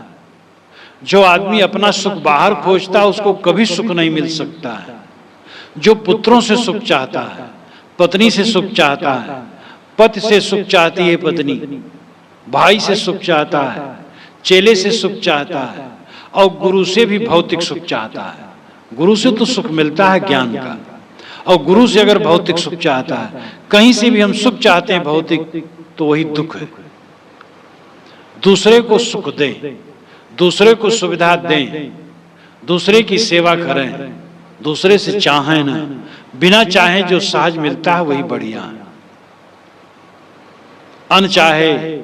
जो आदमी अपना सुख बाहर खोजता है उसको कभी सुख नहीं मिल सकता है। जो पुत्रों से सुख चाहता है, पत्नी से सुख चाहता है, पति से सुख चाहती है पत्नी, भाई से सुख चाहता है, चेले से सुख चाहता है, और गुरु से भी भौतिक सुख चाहता है। गुरु से तो सुख मिलता है ज्ञान का, और गुरु से अगर भौतिक सुख चाहता है, कहीं से भी हम सुख चाहते हैं भौतिक, तो वही दुख है। दूसरे को सुख दें, दूसरे को सुविधा दें, दूसरे की सेवा करें, दूसरे से चाहें ना। बिना चाहे जो सहज मिलता है वही बढ़िया है। अनचाहे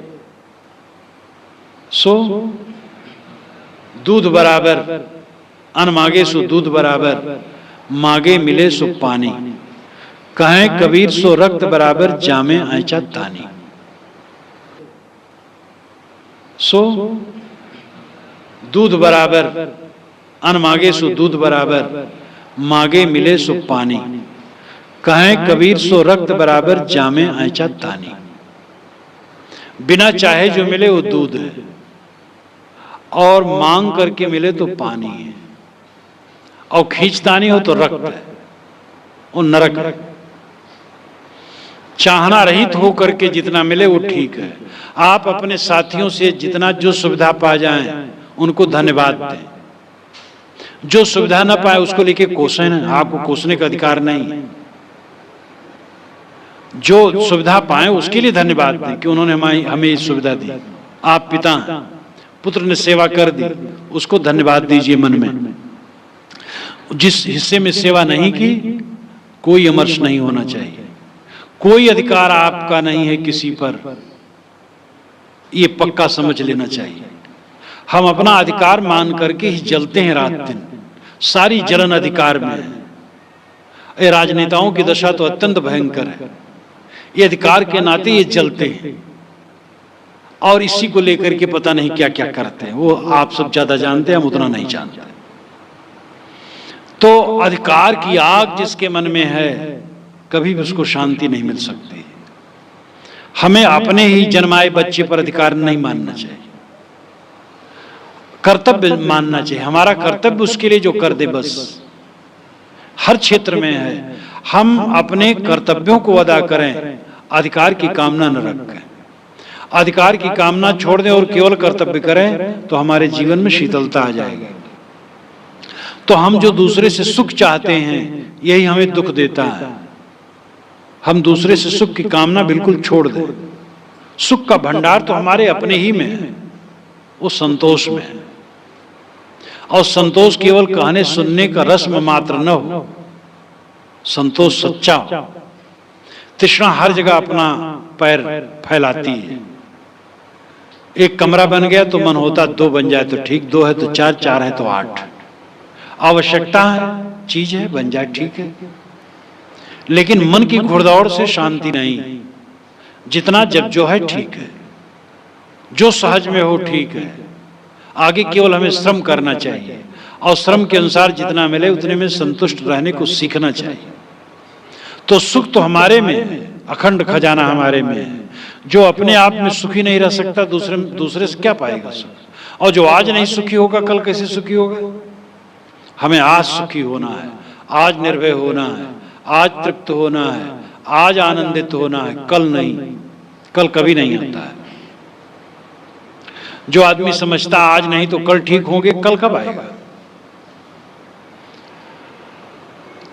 सो दूध बराबर, अन मांगे सो दूध बराबर, मांगे मिले सो पानी। कहें कबीर सो रक्त बराबर, जामे ऐचा तानी। सो दूध बराबर, अन मांगे सो दूध बराबर, मांगे मिले सो पानी। कहें कबीर सो रक्त बराबर, जामे ऐचा तानी। बिना चाहे जो मिले वो दूध है, और मांग करके मिले तो पानी है, और खींचतानी हो तो रक्त है, वो नरक है। चाहना रहित हो करके जितना मिले वो ठीक है। आप अपने साथियों से जितना जो सुविधा पा जाएं उनको धन्यवाद दें। जो सुविधा ना पाए उसको लेके कोसें ना, आपको कोसने का अधिकार नहीं। जो सुविधा पाए उसके लिए धन्यवाद दें कि उन्होंने हमें ये सुविधा दी। आप पिता, पुत्र ने सेवा कर दी, उसको धन्यवाद दीजिए मन में। जिस हिस्से में सेवा नहीं की, कोई अमर्ष नहीं होना चाहिए। कोई अधिकार आपका नहीं है किसी पर, ये पक्का समझ लेना चाहिए। हम अपना अधिकार मान करके ही जलते हैं रात दिन, सारी जलन अधिकार में है। ये राजनेताओं की दशा तो अत्यंत भयंकर है। ये अधिकार के नाते ये जलते हैं और इसी को लेकर के पता नहीं क्या क्या करते हैं। वो आप सब ज्यादा जानते हैं, हम उतना नहीं जानते। तो अधिकार की आग जिसके मन में है, कभी भी उसको शांति नहीं मिल सकती। हमें अपने ही जन्माए बच्चे पर अधिकार नहीं मानना चाहिए, कर्तव्य मानना चाहिए। हमारा कर्तव्य उसके लिए जो कर दे, बस हर क्षेत्र में है। हम अपने कर्तव्यों को अदा करें, अधिकार की कामना न रखें। अधिकार की कामना छोड़ दें और केवल कर्तव्य करें तो हमारे जीवन में शीतलता आ जाएगी। तो हम जो दूसरे से सुख चाहते हैं, यही हमें दुख देता है। हम दूसरे से सुख की कामना बिल्कुल छोड़ दें। सुख का भंडार तो हमारे अपने ही में है, वो संतोष में है। और संतोष केवल कहने सुनने का रस्म मात्र न हो, संतोष सच्चा हो। तृष्णा हर जगह अपना पैर फैलाती है। एक कमरा बन गया तो मन होता 2 बन जाए तो ठीक, 2 है तो 4, 4 है तो 8। आवश्यकता है, चीज है, बन जाए ठीक है। लेकिन मन की घुड़दौड़ से शांति नहीं। जितना जब जो है ठीक है, जो सहज में हो ठीक है। आगे केवल हमें श्रम करना चाहिए और श्रम के अनुसार जितना मिले उतने में संतुष्ट रहने को सीखना चाहिए। तो सुख तो हमारे में है, अखंड खजाना हमारे में है। जो अपने आप में सुखी नहीं रह सकता, दूसरे से क्या पाएगा सुख? और जो आज नहीं सुखी होगा, कल कैसे सुखी होगा? हमें आज सुखी होना है, आज निर्भय होना है, आज तृप्त होना है, आज आनंदित होना है। कल नहीं, कल कभी नहीं आता है। जो आदमी समझता आज नहीं तो कल ठीक होंगे, कल कब आएगा?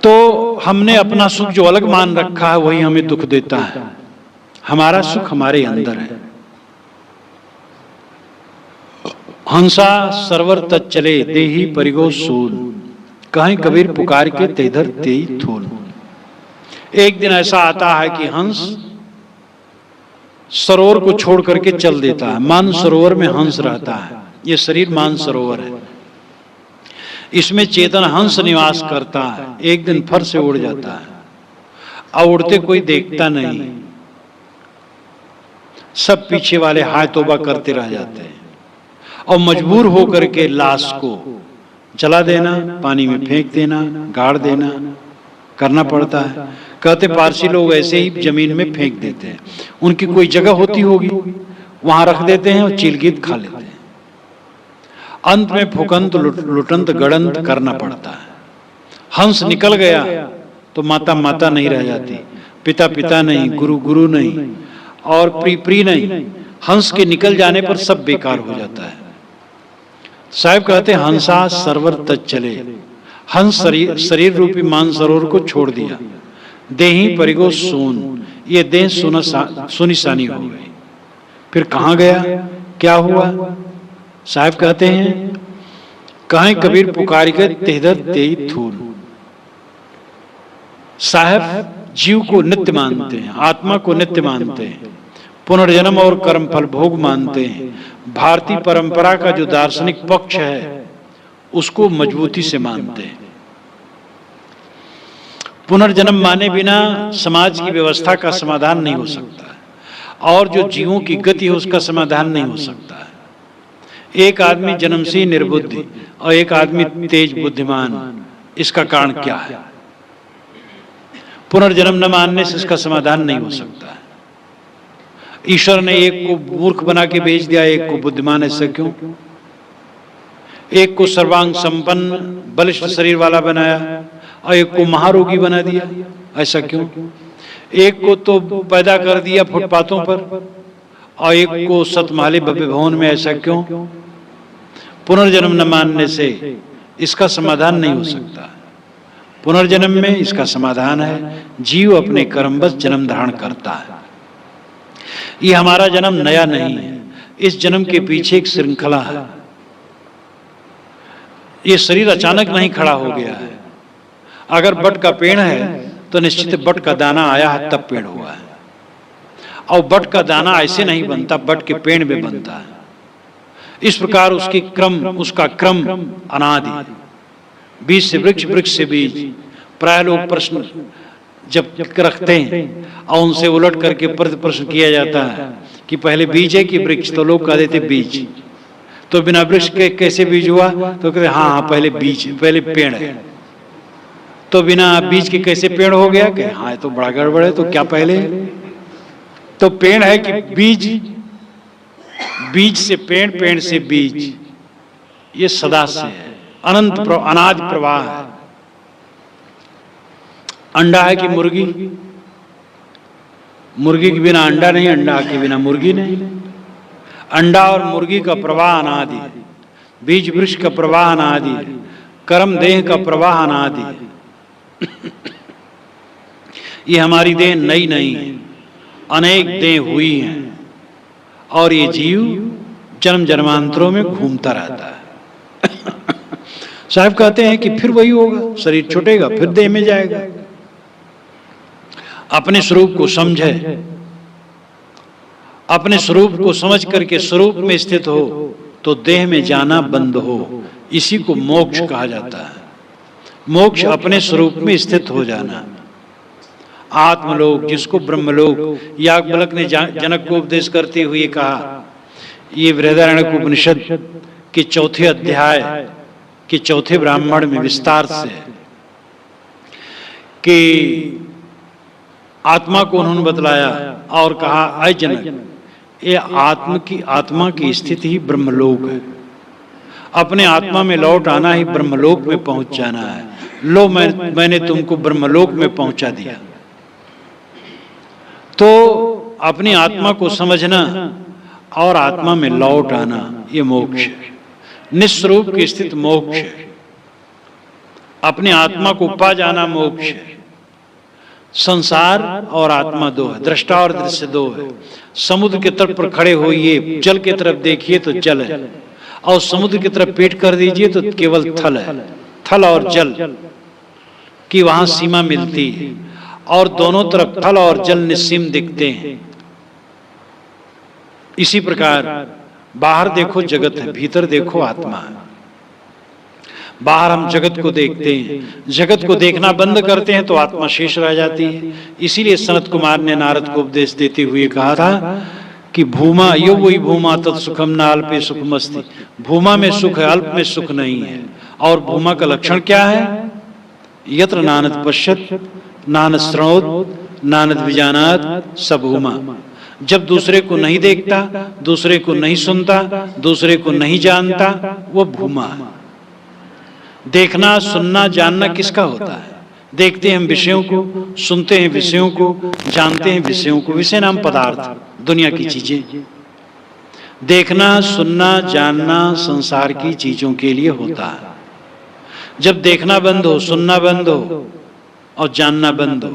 तो हमने अपना सुख जो अलग मान रखा है, वही हमें दुख देता है। हमारा सुख हमारे अंदर है। हंसा सरवर तज चले, देही परिगो सूल, कहीं कबीर पुकार के तेधर तेई थूल। एक दिन ऐसा आता है कि हंस सरोवर को छोड़ करके चल देता है। मान सरोवर में हंस रहता है। ये शरीर मान सरोवर है, इसमें चेतन हंस निवास करता है। एक दिन फर से उड़ जाता है और उड़ते कोई देखता नहीं, सब पीछे वाले हाय तौबा करते रह जाते हैं और मजबूर होकर के लाश को जला देना, पानी में फेंक देना, गाड़ देना करना पड़ता है। कहते पारसी लोग ऐसे ही जमीन में फेंक देते हैं। उनकी कोई जगह होती होगी, वहां रख देते हैं और चीलगीत खा लेते हैं। अंत में फुकंत लुटंत गड़ंत करना पड़ता है। हंस निकल गया तो माता माता नहीं रह जाती, पिता पिता नहीं, गुरु गुरु नहीं और प्री प्री नहीं। हंस के निकल जाने पर सब बेकार हो जाता है। साहब कहते हंसा सरवर तज चले। हंस शरीर रूपी मान सरोवर को छोड़ दिया। देही परिगो सून, ये देह सुनिसानी हो गई। फिर कहाँ गया, क्या हुआ? साहब कहते हैं कहीं कबीर पुकार के तेधर तेई थूल। साहब जीव को नित्य मानते हैं, आत्मा को नित्य मानते हैं, पुनर्जन्म और कर्म फल भोग मानते हैं। भारतीय परंपरा का जो दार्शनिक पक्ष है उसको मजबूती से मानते हैं। पुनर्जन्म माने बिना समाज की व्यवस्था का समाधान नहीं हो सकता और जो जीवों की गति है उसका समाधान नहीं हो सकता है। एक आदमी जन्म से निर्बुद्धि और एक आदमी तेज बुद्धिमान, इसका कारण क्या है? पुनर्जन्म न मानने से इसका समाधान नहीं हो सकता है। ईश्वर ने एक को मूर्ख बना के भेज दिया, एक को बुद्धिमान, ऐसा क्यों? एक को सर्वांग संपन्न बलिष्ठ शरीर वाला बनाया और एक को महारोगी बना दिया, ऐसा क्यों? एक को तो पैदा कर दिया फुटपाथों पर और एक को सतमाले भव्य भवन में। ऐसा क्यों? पुनर्जन्म न मानने से इसका समाधान नहीं हो सकता। पुनर्जन्म में इसका समाधान है, जीव अपने कर्मवश जन्म धारण करता है। ये हमारा जन्म नया नहीं है, इस जन्म के पीछे एक श्रृंखला है। ये शरीर अचानक नहीं खड़ा हो गया है। अगर बट का पेड़ है तो निश्चित बट का दाना आया है तब पेड़ हुआ है, और बट का दाना ऐसे नहीं बनता, बट के पेड़ में बनता है। इस प्रकार उसका क्रम अनादि है। बीज से वृक्ष, वृक्ष से बीज। प्राय लोग प्रश्न जब रखते हैं और उनसे उलट करके प्रश्न किया जाता है कि पहले बीज है कि वृक्ष, तो लोग कह देते बीज। तो बिना वृक्ष के कैसे बीज हुआ? तो कहते हाँ पहले बीज, पहले पेड़ है। तो बिना बीज के कैसे पेड़ हो गया? कि हाँ ये तो बड़ा गड़बड़ है। तो क्या पहले तो पेड़ है कि बीज? बीज से पेड़, पेड़ से बीज। ये सदा से है, अनंत अनादि प्रवाह है। अंडा है कि मुर्गी? मुर्गी के बिना अंडा नहीं, अंडा के बिना मुर्गी नहीं। अंडा और मुर्गी का प्रवाह अनादि है, बीज वृक्ष का प्रवाह अनादि है, कर्म देह का प्रवाह अनादि है। ये हमारी देह नई नहीं है, अनेक देह हुई हैं, और ये जीव जन्म जन्मांतरों में घूमता रहता है। साहब कहते हैं कि फिर वही होगा, शरीर छूटेगा, फिर देह में जाएगा। अपने स्वरूप को समझे, अपने स्वरूप को समझ करके स्वरूप में स्थित हो तो देह में जाना बंद हो। इसी को मोक्ष कहा जाता है। मोक्ष अपने स्वरूप में स्थित हो जाना। आत्मलोक, जिसको ब्रह्मलोक, याज्ञवल्क्य ने जनक को उपदेश करते हुए कहा, ये बृहदारण्यक उपनिषद के 4थे अध्याय के 4थे ब्राह्मण में विस्तार से कि आत्मा को उन्होंने बतलाया और कहा, अय जनक, ये आत्मा की स्थिति ही ब्रह्मलोक है। अपने आत्मा में लौट आना ही ब्रह्मलोक में पहुंच जाना है। लो मैंने तुमको ब्रह्मलोक में पहुंचा दिया। तो अपनी आत्मा को समझना और आत्मा में लौट आना, ये मोक्ष है। निस्वरूप की स्थिति मोक्ष है। अपने आत्मा को पा जाना मोक्ष है। संसार और आत्मा दो है, दृष्टा और दृश्य दो है। समुद्र के तट पर खड़े होइए, जल की तरफ देखिए तो जल है, और समुद्र की तरफ पीठ कर दीजिए तो केवल थल है। थल और जल की वहां सीमा मिलती है, और दोनों तरफ थल और जल निस्सीम दिखते हैं। इसी प्रकार बाहर देखो जगत है, भीतर देखो आत्मा है। बाहर हम जगत को देखते हैं, जगत को देखना बंद करते हैं तो आत्मा शेष रह जाती है। इसीलिए सनत कुमार ने नारद को उपदेश देते हुए कहा था कि भूमा यो वही भूमा तत्सुखम न अल्पे सुखमस्ति। भूमा में सुख है, अल्प में सुख नहीं है। और भूमा का लक्षण क्या है? यत्र नानद पश्यत नानद श्रवोत नानद विजानात स भूमा। जब दूसरे को नहीं देखता, दूसरे को नहीं सुनता, दूसरे को नहीं जानता, वो भूमा है। देखना, सुनना, जानना किसका होता है? देखते हैं हम विषयों को, सुनते हैं विषयों को, जानते हैं विषयों को। विषय नाम पदार्थ, दुनिया की चीजें। देखना, सुनना, जानना संसार की चीजों के लिए होता है। जब देखना बंद हो, सुनना बंद हो और जानना बंद हो,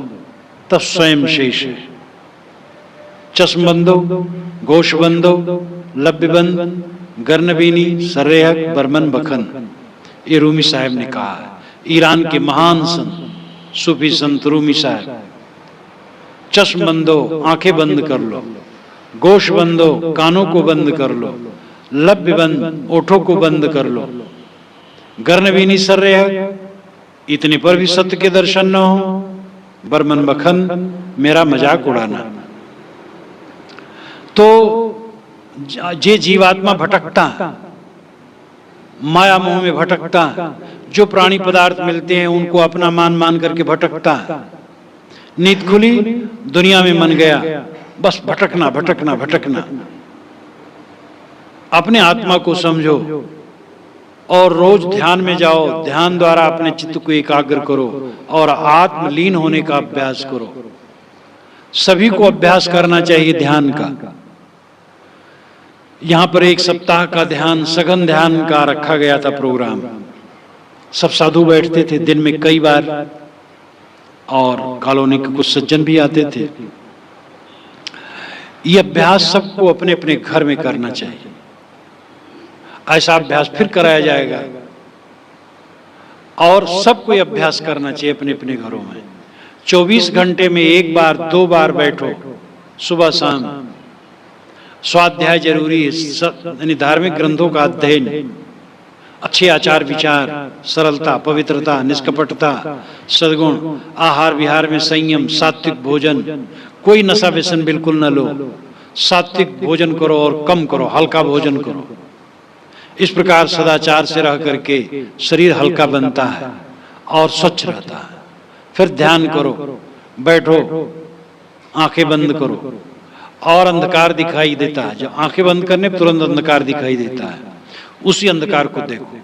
तब स्वयं शेष है। चश्म बंद हो, गोश बंद हो, लब्य बंद, गर्नबीनी, सर्रेहक, बर्मन, बखन। ये रूमी साहब ने कहा है, ईरान के महान संत सूफी संत रूमी साहब। चश्म बंद हो, आंखें बंद कर लो, गोश बंद हो, कानों को बंद कर लो, लब्य बंद, ओठों को बंद कर लो, गर्नबीनी, सर्रेहक, इतने पर भी सत्य के दर्शन न हो, बर्मन, बखन, मेरा मजाक उड़ाना। तो जे जीवात्मा भटकता, माया मोह में भटकता, जो प्राणी पदार्थ मिलते हैं उनको अपना मान मान करके भटकता। नींद खुली, दुनिया में मन गया, बस भटकना भटकना भटकना। अपने आत्मा को समझो और रोज ध्यान में जाओ। ध्यान द्वारा अपने चित्त को एकाग्र करो और आत्मलीन होने का अभ्यास करो। सभी को अभ्यास करना चाहिए ध्यान का। यहां पर 1 सप्ताह का ध्यान, सघन ध्यान का रखा गया था प्रोग्राम। सब साधु बैठते थे दिन में कई बार, और कॉलोनी के कुछ सज्जन भी आते थे। ये अभ्यास सबको अपने अपने घर में करना चाहिए। ऐसा अभ्यास फिर कराया जाएगा, और सबको ये अभ्यास करना चाहिए अपने अपने घरों में। 24 घंटे में 1 बार 2 बार बैठो, सुबह शाम। स्वाध्याय जरूरी है, यानी धार्मिक ग्रंथों का अध्ययन, अच्छे आचार विचार, सरलता, पवित्रता, निष्कपटता, सद्गुण, आहार विहार में संयम, सात्विक भोजन, कोई नशा व्यसन बिल्कुल न लो, सात्विक भोजन करो और कम करो, हल्का भोजन करो। इस प्रकार सदाचार से रह करके शरीर हल्का बनता है और स्वच्छ रहता है। फिर ध्यान करो, बैठो, आंखें बंद करो, और अंधकार दिखाई देता है। जब आंखें बंद करने तुरंत अंधकार दिखाई देता है, उसी अंधकार को देखो।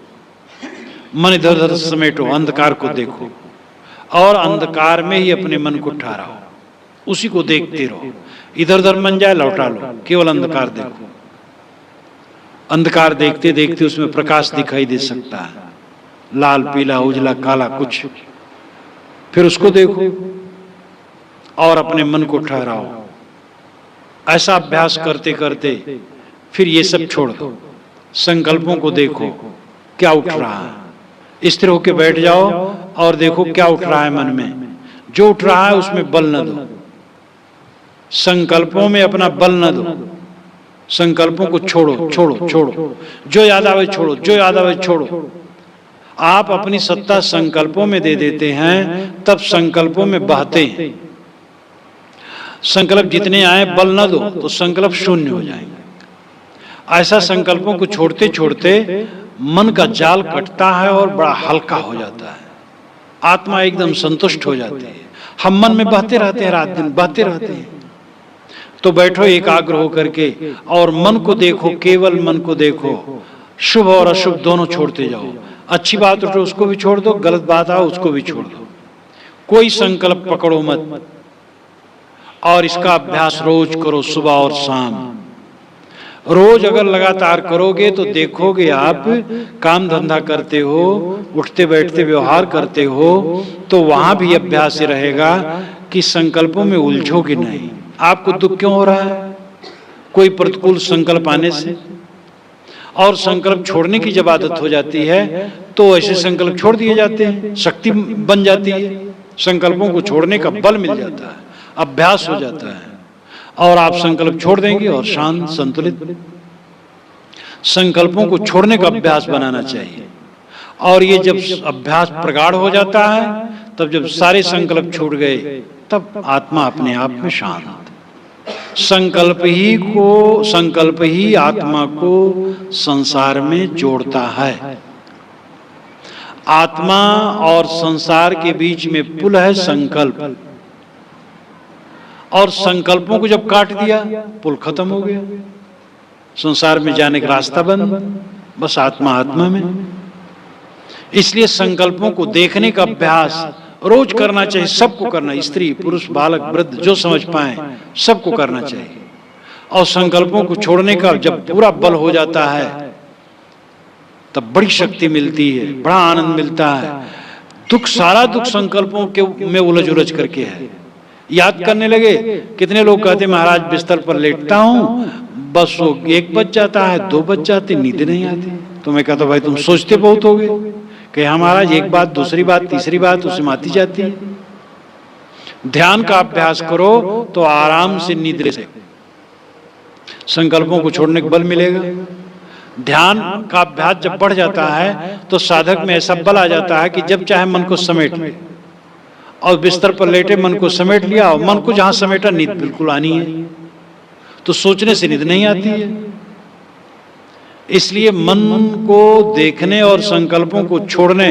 मन इधर उधर समेटो, अंधकार को देखो, और अंधकार में ही अपने मन को ठहराओ, उसी को देखते रहो। इधर उधर मन जाए लौटा लो, केवल अंधकार देखो। अंधकार देखते देखते उसमें प्रकाश दिखाई दे सकता है, लाल, पीला, उजला, काला, कुछ। फिर उसको देखो और अपने मन को ठहराओ। ऐसा अभ्यास करते करते फिर ये सब छोड़ दो, संकल्पों को देखो क्या उठ रहा है। स्थिर होकर बैठ जाओ और देखो क्या उठ रहा है मन में। जो उठ रहा है उसमें बल न दो, संकल्पों में अपना बल न दो। संकल्पों को छोड़ो छोड़ो छोड़ो, जो याद आवे छोड़ो, जो याद आवे छोड़ो। आप अपनी सत्ता संकल्पों में दे देते हैं, तब संकल्पों में बहते हैं। संकल्प जितने आए बल न दो तो संकल्प शून्य हो जाएंगे। ऐसा संकल्पों को छोड़ते छोड़ते मन का जाल कटता है और बड़ा हल्का हो जाता है, आत्मा एकदम संतुष्ट हो जाती है। हम मन में बहते रहते हैं, रात दिन बहते रहते हैं। तो बैठो एकाग्र होकर के और मन को देखो, केवल मन को देखो। शुभ और अशुभ दोनों छोड़ते जाओ। अच्छी बात उठो उसको भी छोड़ दो, गलत बात आओ उसको भी छोड़ दो। कोई संकल्प पकड़ो मत, और इसका अभ्यास रोज करो, सुबह और शाम। रोज अगर लगातार करोगे तो देखोगे आप काम धंधा करते हो, उठते बैठते व्यवहार करते हो, तो वहां भी अभ्यास रहेगा कि संकल्पों में उलझोगे नहीं। आपको दुख क्यों हो रहा है? कोई प्रतिकूल संकल्प आने से। और संकल्प छोड़ने की जब आदत हो जाती है तो ऐसे संकल्प छोड़ दिए जाते हैं, शक्ति बन जाती है, संकल्पों को छोड़ने का बल मिल जाता है, अभ्यास हो जाता है, और आप संकल्प छोड़ देंगे और शांत संतुलित। संकल्पों को छोड़ने का अभ्यास बनाना चाहिए। और ये जब अभ्यास प्रगाढ़ हो जाता है, तब जब सारे संकल्प छूट गए, तब आत्मा अपने आप में शांत। संकल्प ही आत्मा को संसार में जोड़ता है। आत्मा और संसार के बीच में पुल है संकल्प, और संकल्पों को जब काट दिया पुल खत्म हो गया, संसार में जाने का रास्ता बंद, बस आत्मा आत्मा में। इसलिए संकल्पों को देखने का अभ्यास रोज करना चाहिए, सबको करना, स्त्री पुरुष बालक वृद्ध जो समझ पाए सबको करना चाहिए। और संकल्पों को छोड़ने का जब पूरा बल हो जाता है तब बड़ी शक्ति मिलती है, बड़ा आनंद मिलता है। दुख, सारा दुख संकल्पों के में उलझ उलझ करके है। याद करने लगे, कितने लोग कहते महाराज बिस्तर पर लेटता हूं, बस वो 1 बज जाता है, 2 बज जाते, नींद नहीं आती। तो मैं कहता भाई तुम सोचते बहुत होगे कि हाँ महाराज, एक बात दूसरी बात तीसरी बात उसमें आती जाती है। ध्यान का अभ्यास करो तो आराम से नींद ले सकते, संकल्पों को छोड़ने का बल मिलेगा। ध्यान का अभ्यास जब बढ़ जाता है तो साधक में ऐसा बल आ जाता है कि जब चाहे मन को समेट ले, और बिस्तर पर लेटे मन को समेट लिया, और मन को जहां समेटा नींद बिल्कुल आनी है। तो सोचने से नींद नहीं आती है। इसलिए मन को देखने और संकल्पों को छोड़ने,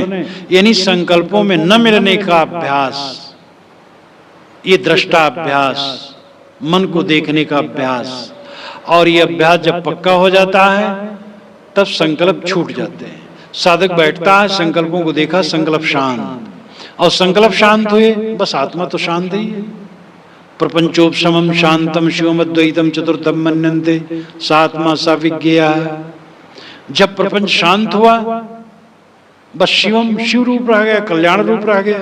यानी संकल्पों में न मिलने का अभ्यास, ये दृष्टा अभ्यास, मन को देखने का अभ्यास। और ये अभ्यास जब पक्का हो जाता है तब संकल्प छूट जाते हैं। साधक बैठता है, संकल्पों को देखा, संकल्प शांत, और संकल्प शांत हुए, बस आत्मा तो शांत ही है। प्रपंचोपशमम शांतम शिवम अद्वैतम चतुर्थम मन्यन्ते सात्मा सा विज्ञेया। जब प्रपंच शांत हुआ बस शिवम शिव रूप रह गया, कल्याण रूप रह गया।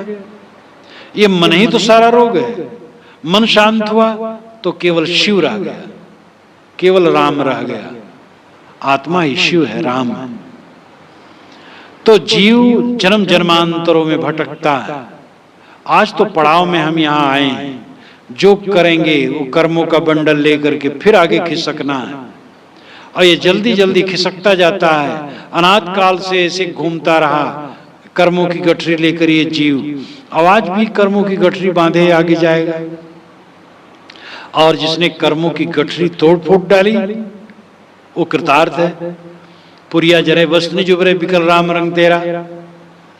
ये मन ही तो सारा रोग है। मन शांत हुआ तो केवल शिव रह गया, केवल राम रह गया। आत्मा ही शिव है, राम है। तो जीव जन्म जन्मांतरों में भटकता है। आज तो पड़ाव में हम यहाँ आए हैं, जो करेंगे वो कर्मों का बंडल लेकर के फिर आगे खिसकना है। और ये जल्दी जल्दी खिसकता जाता है। अनाथ काल से ऐसे घूमता रहा कर्मों की गठरी लेकर ये जीव। आज भी कर्मों की गठरी बांधे आगे जाएगा। और जिसने कर्मों की गठरी तोड़ फोड़ डाली वो कृतार्थ है। पुरिया जरे वस्त्र निज उबरे बिकल राम रंग तेरा।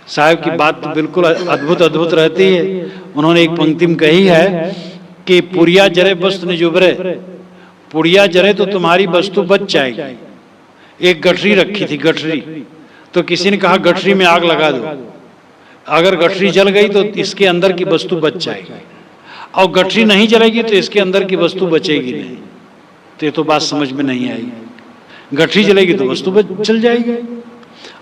साहब की बात तो बिल्कुल अद्भुत अद्भुत रहती है। उन्होंने एक पंक्ति में कही है कि पुरिया जरे वस्त्र निज उबरे, पुड़िया जरे तो तुम्हारी वस्तु बच जाएगी। एक गठरी रखी थी, गठरी, तो किसी ने कहा गठरी में आग लगा दो, अगर गठरी जल गई तो इसके अंदर की वस्तु बच जाएगी, और गठरी नहीं जलेगी तो इसके अंदर की वस्तु बचेगी नहीं। तो ये तो बात समझ में नहीं आई। गठरी जलेगी तो वस्तु जल जाएगी,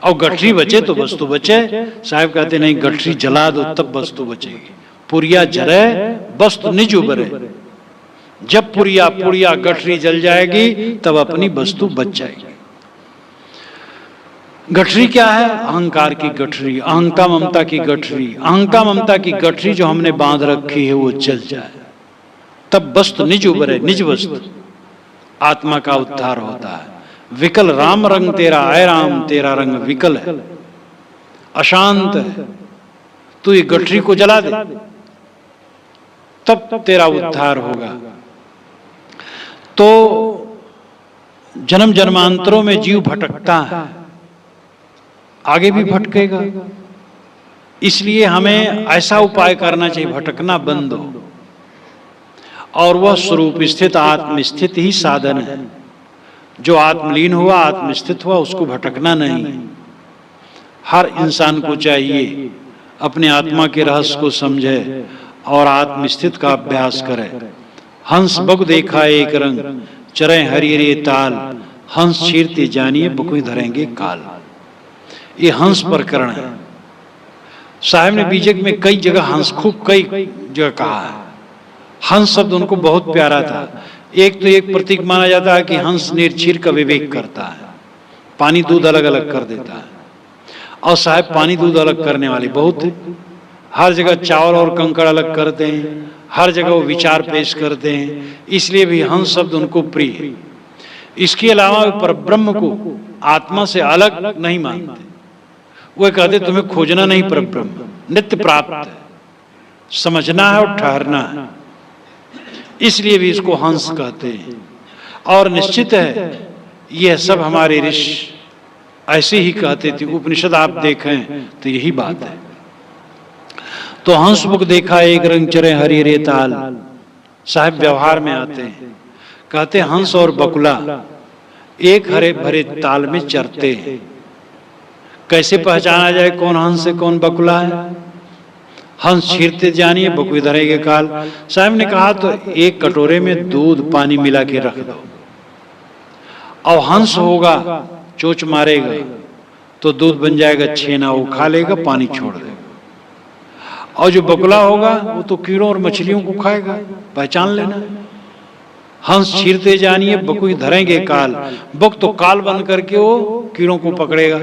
और गठरी बचे तो वस्तु बचे। साहब कहते नहीं, गठरी जला दो तब वस्तु बचेगी। पुरिया जरे वस्तु निज उबरे। जब पुड़िया गठरी जल जाएगी तब अपनी वस्तु बच जाएगी। गठरी क्या है? अहंकार की गठरी, अहंता ममता की गठरी। अहंता ममता की गठरी जो हमने बांध रखी है वो जल जाए तब वस्तु निज उबरे, निज वस्तु आत्मा का उद्धार होता है। विकल राम रंग तेरा, आय राम तेरा रंग विकल है, अशांत है। तू ये गठरी को जला दे तब तेरा उद्धार होगा। तो जन्म जन्मांतरों में जीव भटकता है, आगे भी भटकेगा। इसलिए हमें ऐसा उपाय करना चाहिए भटकना बंद हो, और वह स्वरूप स्थित आत्मस्थित ही साधन है। जो आत्मलीन हुआ, आत्मस्थित हुआ, उसको भटकना नहीं। हर इंसान को चाहिए अपने आत्मा के रहस्य को समझे और आत्मस्थित का अभ्यास करे। हंस बग देखा एक रंग, चरे हरिये ताल, हंस छीरते जानिए बकुई धरेंगे काल। ये हंस प्रकरण है। साहब ने बीजक में कई जगह हंस, खूब कई जगह कहा है। हंस शब्द उनको बहुत प्यारा था। एक तो एक प्रतीक माना जाता है कि हंस निर्चीर का विवेक करता है, पानी दूध अलग अलग कर देता है। और साहब पानी दूध अलग करने वाले बहुत है। हर जगह चावल और कंकड़ अलग करते हैं, हर जगह वो विचार पेश करते हैं। इसलिए भी हंस शब्द उनको प्रिय है। इसके अलावा पर ब्रह्म को आत्मा से अलग नहीं मानते। वो कहते तुम्हें खोजना नहीं, पर ब्रह्म नित्य प्राप्त है, समझना है और ठहरना है। इसलिए भी इसको हंस कहते हैं। और निश्चित है यह सब हमारे ऋषि ऐसे ही कहते थे। उपनिषद आप देखें तो यही बात है। तो हंस मुख देखा एक रंग, चरे हरि रे ताल। साहब व्यवहार में आते हैं, कहते हंस और बकुला एक हरे भरे ताल में चरते हैं। कैसे पहचाना जाए कौन हंस है कौन बकुला है? हंस छीरते जानिए बकुई धरेंगे काल। साहब ने कहा तो एक कटोरे में दूध पानी मिला के रख दो, और हंस होगा चोंच मारेगा तो दूध बन जाएगा छेना, वो खा लेगा, पानी छोड़ देगा। और जो बकुला होगा वो तो कीड़ों और मछलियों को खाएगा। पहचान लेना। हंस छीरते जानिए बकुई धरेंगे काल। बक तो काल बन करके वो कीड़ों को पकड़ेगा।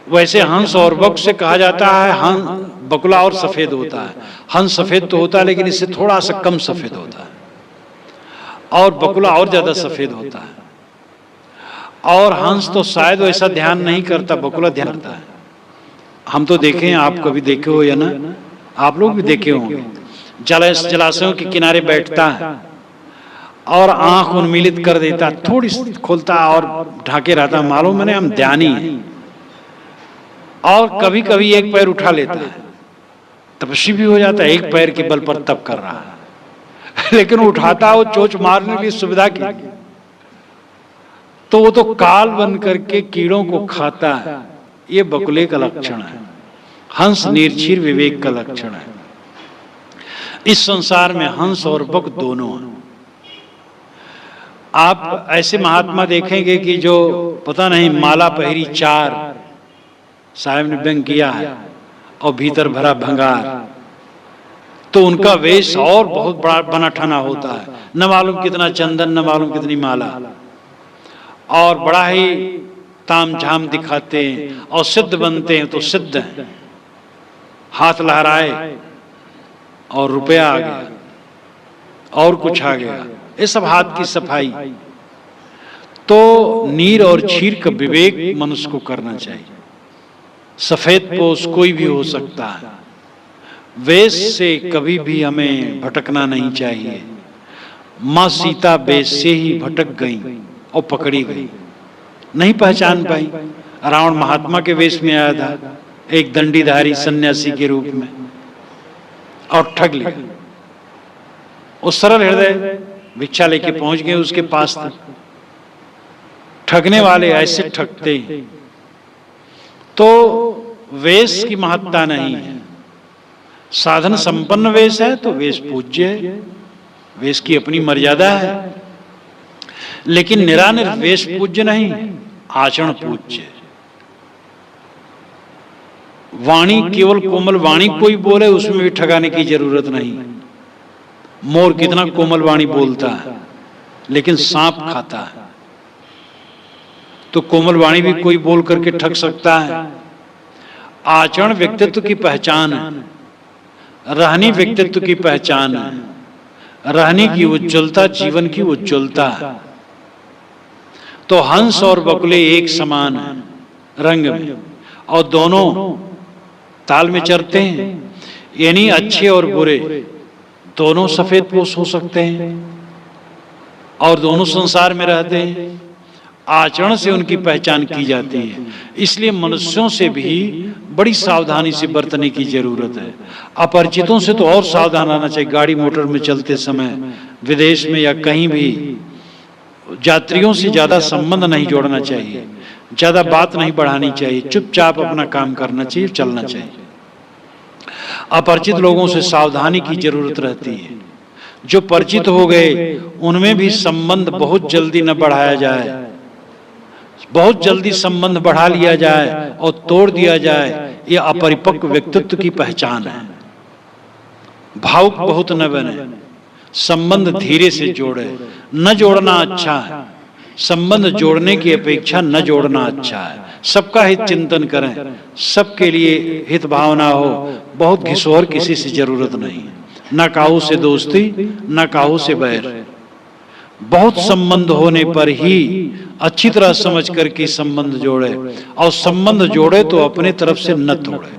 वैसे हंस और बक से कहा जाता है, हंस बकुला और सफेद होता है। हंस सफेद तो होता है लेकिन इससे थोड़ा सा कम सफेद होता है, और बकुला और ज्यादा सफेद होता है। और हंस तो शायद वैसा ध्यान नहीं करता, बकुला ध्यान करता है। हम तो देखे हैं, आप कभी देखे हो या ना? आप लोग भी देखे होंगे। जलाशयों के किनारे बैठता है और आंख उन्मीलित कर देता, थोड़ी खोलता और ढाके रहता, मालूम है हम ध्यानी है। और कभी कभी एक पैर उठा लेता है, तपस्वी भी हो जाता है, एक पैर के बल पर तप कर रहा है। लेकिन उठाता है वो चोंच मारने की सुविधा की, तो वो तो काल बन करके कीड़ों को खाता है। ये बकुले का लक्षण है। हंस निर्चीर विवेक का लक्षण है। इस संसार में हंस और बक दोनों हैं। आप ऐसे महात्मा देखेंगे कि जो पता नहीं माला पहरी 4 साहब ने व्यंग किया है और भीतर भरा भंगार, तो उनका वेश और बहुत बड़ा बना ठना होता है, न मालूम कितना चंदन, न मालूम कितनी माला, और बड़ा ही ताम झाम दिखाते हैं और सिद्ध बनते हैं तो सिद्ध हैं। हाथ लहराए और रुपया आ गया और कुछ आ गया, ये सब हाथ की सफाई। तो नीर और क्षीर का विवेक मनुष्य को करना चाहिए। सफेद पोष कोई भी हो सकता है, वेश से कभी भी हमें भटकना नहीं चाहिए। माँ सीता वेश से ही भटक गई और पकड़ी गई, नहीं पहचान पाई। रावण महात्मा के वेश में आया था, एक दंडीधारी सन्यासी के रूप में, और ठग लिया। उस सरल हृदय भिक्षा लेके पहुंच गए उसके पास तक। ठगने वाले ऐसे ठगते हैं। तो वेश की महत्ता नहीं है। साधन संपन्न वेश है तो वेश पूज्य है, वेश की अपनी मर्यादा है। लेकिन निरानिर वेश पूज्य नहीं, आचरण पूज्य है। वाणी केवल कोमल वाणी कोई बोले उसमें भी ठगाने की जरूरत नहीं। मोर कितना कोमल वाणी बोलता है लेकिन सांप खाता है, तो कोमल वाणी भी कोई बोल करके ठग सकता है। आचरण व्यक्तित्व की पहचान है, रहनी व्यक्तित्व की पहचान है, रहने की उज्ज्वलता जीवन की उज्ज्वलता है। तो हंस और बकुले एक समान है रंग में, और दोनों ताल में चरते हैं। यानी अच्छे और बुरे दोनों सफेद पोष हो सकते हैं और दोनों संसार में रहते हैं। आचरण से उनकी पहचान की जाती है। इसलिए मनुष्यों से भी बड़ी सावधानी से बरतने की जरूरत है। अपरिचितों से तो और सावधान रहना चाहिए। गाड़ी मोटर में चलते समय, विदेश में या कहीं भी, यात्रियों से ज्यादा संबंध नहीं जोड़ना चाहिए, ज्यादा बात नहीं बढ़ानी चाहिए, चुपचाप अपना काम करना चाहिए, चलना चाहिए। अपरिचित लोगों से सावधानी की जरूरत रहती है। जो परिचित हो गए उनमें भी संबंध बहुत जल्दी न बढ़ाया जाए। बहुत जल्दी संबंध बढ़ा लिया जाए और तोड़ दिया जाए, यह अपरिपक्व व्यक्तित्व की पहचान है। भावुक बहुत न बने, संबंध धीरे से जोड़े। न जोड़ना अच्छा है, संबंध जोड़ने की अपेक्षा न जोड़ना अच्छा है। सबका हित चिंतन करें, सबके लिए हित भावना हो, बहुत घिसोर किसी से जरूरत नहीं। न काहू से दोस्ती, न काहू से बैर। बहुत संबंध होने पर ही अच्छी तरह समझ करके संबंध जोड़े, और संबंध जोड़े तो अपने तरफ से न तोड़े।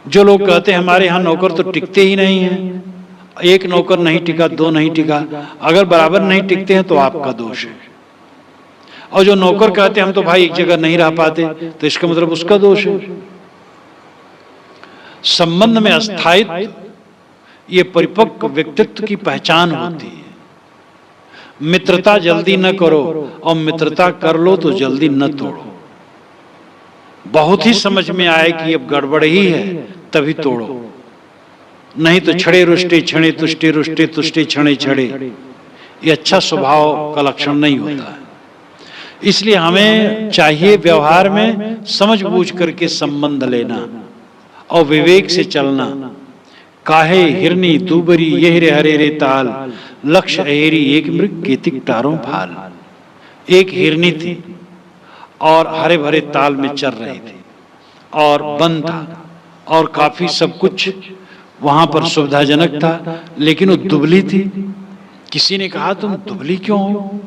जो लोग कहते हैं हमारे यहाँ नौकर तो टिकते ही नहीं हैं, एक नौकर नहीं टिका, 2 नहीं टिका, अगर बराबर नहीं टिकते हैं तो आपका दोष है। और जो नौकर कहते हैं हम तो भाई एक जगह नहीं रह पाते, तो इसका मतलब उसका दोष है। संबंध में अस्थायित्व ये परिपक्व व्यक्तित्व की पहचान होती है। मित्रता जल्दी न करो, और मित्रता कर लो तो जल्दी न तोड़ो। बहुत ही समझ में आए कि अब गड़बड़ ही है तभी तोड़ो, नहीं तो छड़े रुष्टे छणे तुष्टे रुष्टे तुष्टे छणे छड़े, ये अच्छा स्वभाव का लक्षण नहीं होता है। इसलिए हमें चाहिए व्यवहार में समझ बूझ करके संबंध लेना और विवेक से चलना। काहे हिरनी दूबरी यह रे हरे रे ताल, लक्ष्य अहेरी एक मृग केतिक टारों भाल। एक हिरनी थी और हरे भरे ताल में चर रही थी, और वन था और काफी सब कुछ वहां पर सुविधाजनक था, लेकिन वो दुबली थी। किसी ने कहा तुम दुबली क्यों हो?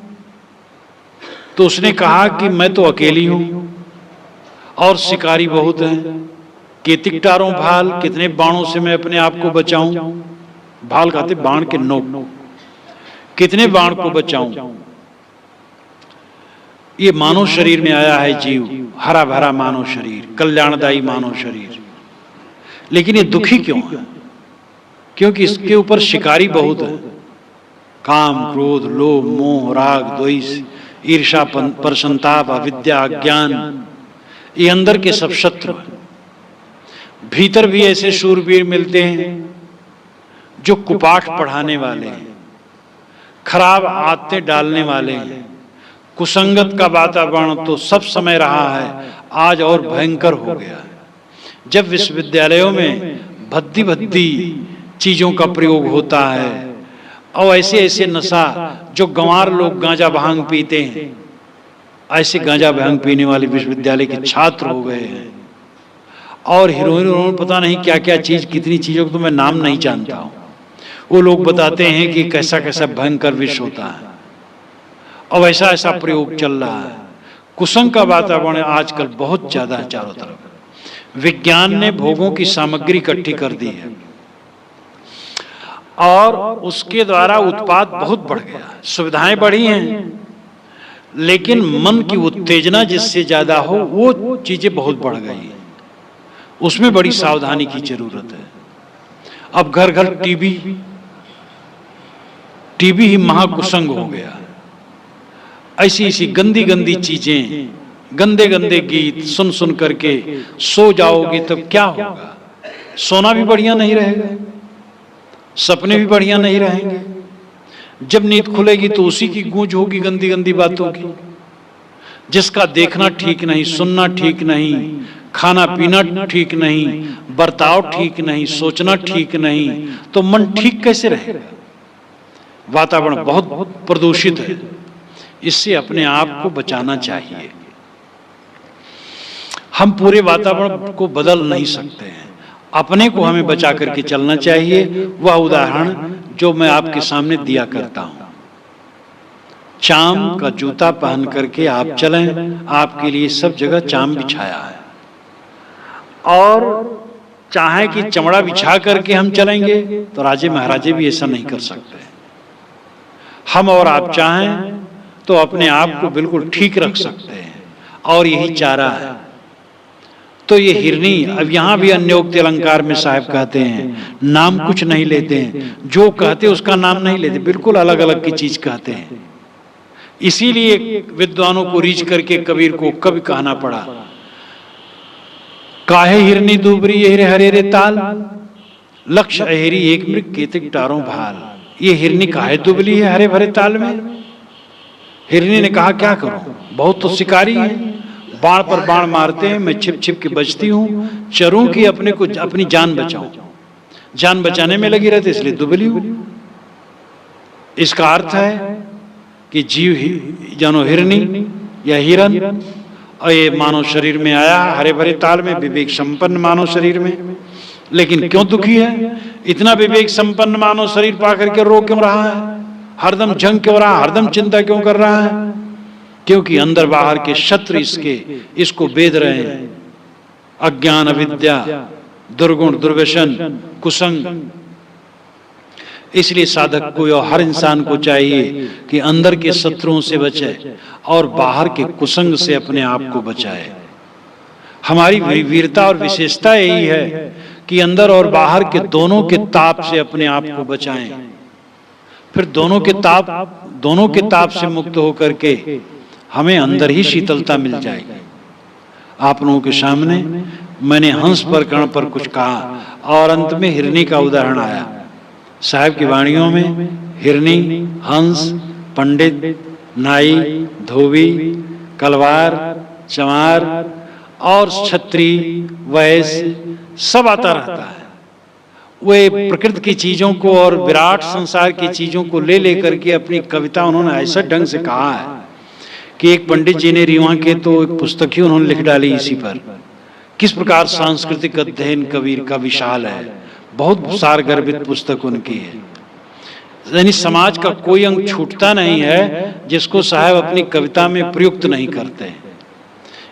तो उसने कहा कि मैं तो अकेली हूं और शिकारी बहुत हैं। केतिक टारों भाल, कितने बाणों से मैं अपने आप को बचाऊं? भाल कहते बाण के नोक, कितने बाण को बचाऊं? ये मानव शरीर में आया है जीव, हरा भरा मानव शरीर, कल्याणदायी मानव शरीर, लेकिन ये दुखी क्यों है? क्योंकि इसके ऊपर शिकारी बहुत है। काम, क्रोध, लोभ, मोह, राग, द्वेष, ईर्ष्या, परसंताप, अविद्या, अज्ञान, ये अंदर के सब शत्रु हैं। भीतर भी ऐसे शूरवीर मिलते हैं जो कुपाठ पढ़ाने वाले हैं, खराब आदतें डालने वाले हैं, कुसंगत का वातावरण तो सब समय रहा है, आज और भयंकर हो गया है। जब विश्वविद्यालयों में भद्दी भद्दी चीजों का प्रयोग होता है और ऐसे ऐसे नशा, जो गंवार लोग गांजा भांग पीते हैं, ऐसे गांजा भांग पीने वाले विश्वविद्यालय के छात्र हो गए हैं। और हीरोइन पता नहीं क्या क्या चीज, कितनी चीजों को तो मैं नाम नहीं जानता हूं, वो लोग बताते हैं कि कैसा कैसा भयंकर विष होता है और ऐसा ऐसा प्रयोग चल रहा है। कुसंग का वातावरण आजकल बहुत ज्यादा है चारों तरफ। विज्ञान ने भोगों की सामग्री इकट्ठी कर दी है और उसके द्वारा उत्पाद बहुत बढ़ गया, सुविधाएं बढ़ी हैं, लेकिन मन की उत्तेजना जिससे ज्यादा हो वो चीजें बहुत बढ़ गई हैं। उसमें बड़ी सावधानी की जरूरत है। अब घर घर टीबी ही महाकुसंग हो गया। ऐसी ऐसी गंदी गंदी चीजें, गंदे गंदे गीत सुन सुन करके सो जाओगे तो क्या होगा? सोना भी बढ़िया नहीं रहेगा, सपने भी बढ़िया नहीं रहेंगे। जब नींद खुलेगी तो उसी की गूंज होगी गंदी गंदी बातों की। जिसका देखना ठीक नहीं, सुनना ठीक नहीं, खाना पीना ठीक नहीं, बर्ताव ठीक नहीं, सोचना ठीक नहीं, तो मन ठीक कैसे रहेगा? वातावरण बहुत प्रदूषित है, इससे अपने आप को बचाना चाहिए। हम पूरे वातावरण को बदल नहीं सकते हैं, अपने को हमें बचा करके चलना चाहिए। वह उदाहरण जो मैं आपके सामने दिया करता हूं, चाम का जूता पहन करके आप चलें, आपके लिए सब जगह चाम बिछाया है। और चाहे कि चमड़ा बिछा करके हम चलेंगे तो राजे महाराजे भी ऐसा नहीं कर सकते। हम और आप चाहें तो अपने आप को बिल्कुल ठीक रख सकते हैं, और यही चारा है। तो ये हिरनी, अब यहां भी अन्योक्ति अलंकार में साहब कहते हैं, नाम कुछ नहीं लेते हैं, जो कहते उसका नाम नहीं लेते, बिल्कुल अलग अलग की चीज कहते हैं। इसीलिए विद्वानों को रीझ करके कबीर को कभी कहना पड़ा, काहे हिरनी दूबरी ये हरे रे ताल, लक्ष्य अहेरी एक मृग केतिक टारों भाल। ये हिरनी काहे दुबली है हरे भरे ताल में? हिरनी ने कहा क्या करूं, बहुत तो शिकारी है, बाण पर बाण मारते हैं, मैं छिप छिप के बचती हूं, चरूं की अपने को अपनी जान बचाऊं, जान बचाने में लगी रहती, इसलिए दुबली हूं। इसका अर्थ है कि जीव जानो हिरनी या हिरन, और ये मानव शरीर में आया हरे भरे ताल में, विवेक संपन्न मानव शरीर में, लेकिन क्यों दुखी है? इतना विवेक संपन्न मानव शरीर पाकर के रो क्यों रहा है? हरदम जंग क्यों रहा, हरदम चिंता क्यों कर रहा है? क्योंकि अंदर बाहर के शत्रु इसको बेध रहे हैं। अज्ञान, अविद्या, दुर्गुण, दुर्व्यसन, कुसंग। इसलिए साधक को और हर इंसान को चाहिए कि अंदर के शत्रुओं से बचे और बाहर के कुसंग से अपने आप को बचाए। हमारी वीरता और विशेषता यही है कि अंदर और बाहर के दोनों के ताप से अपने आप को बचाएं। फिर दोनों के ताप से मुक्त होकर के हमें अंदर ही शीतलता मिल जाएगी। आप लोगों के सामने मैंने हंस प्रकरण पर कुछ कहा और अंत में हिरनी का उदाहरण आया। साहब की वाणियों में हिरनी, हंस, पंडित, नाई, धोबी, कलवार, चमार और छत्री, वैश्य सब आता रहता है। वे प्रकृति की चीजों को और विराट संसार की चीजों को ले लेकर के अपनी कविता उन्होंने ऐसा ढंग से कहा है कि एक पंडित जी ने रीवा के तो एक पुस्तक ही उन्होंने लिख डाली इसी पर। किस प्रकार सांस्कृतिक अध्ययन कबीर का विशाल है, बहुत सार गर्भित पुस्तक उनकी है। यानी समाज का कोई अंग छूटता नहीं है जिसको साहब अपनी कविता में प्रयुक्त नहीं करते।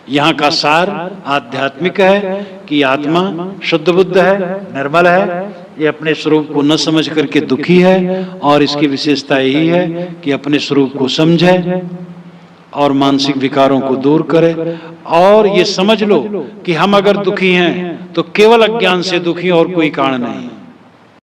यहाँ का सार आध्यात्मिक है कि आत्मा शुद्ध बुद्ध है, निर्मल है, ये अपने स्वरूप को न समझ करके दुखी है, और इसकी विशेषता यही है कि अपने स्वरूप को समझे और मानसिक विकारों को दूर करे। और ये समझ लो कि हम अगर दुखी हैं तो केवल अज्ञान से दुखी और कोई कारण नहीं।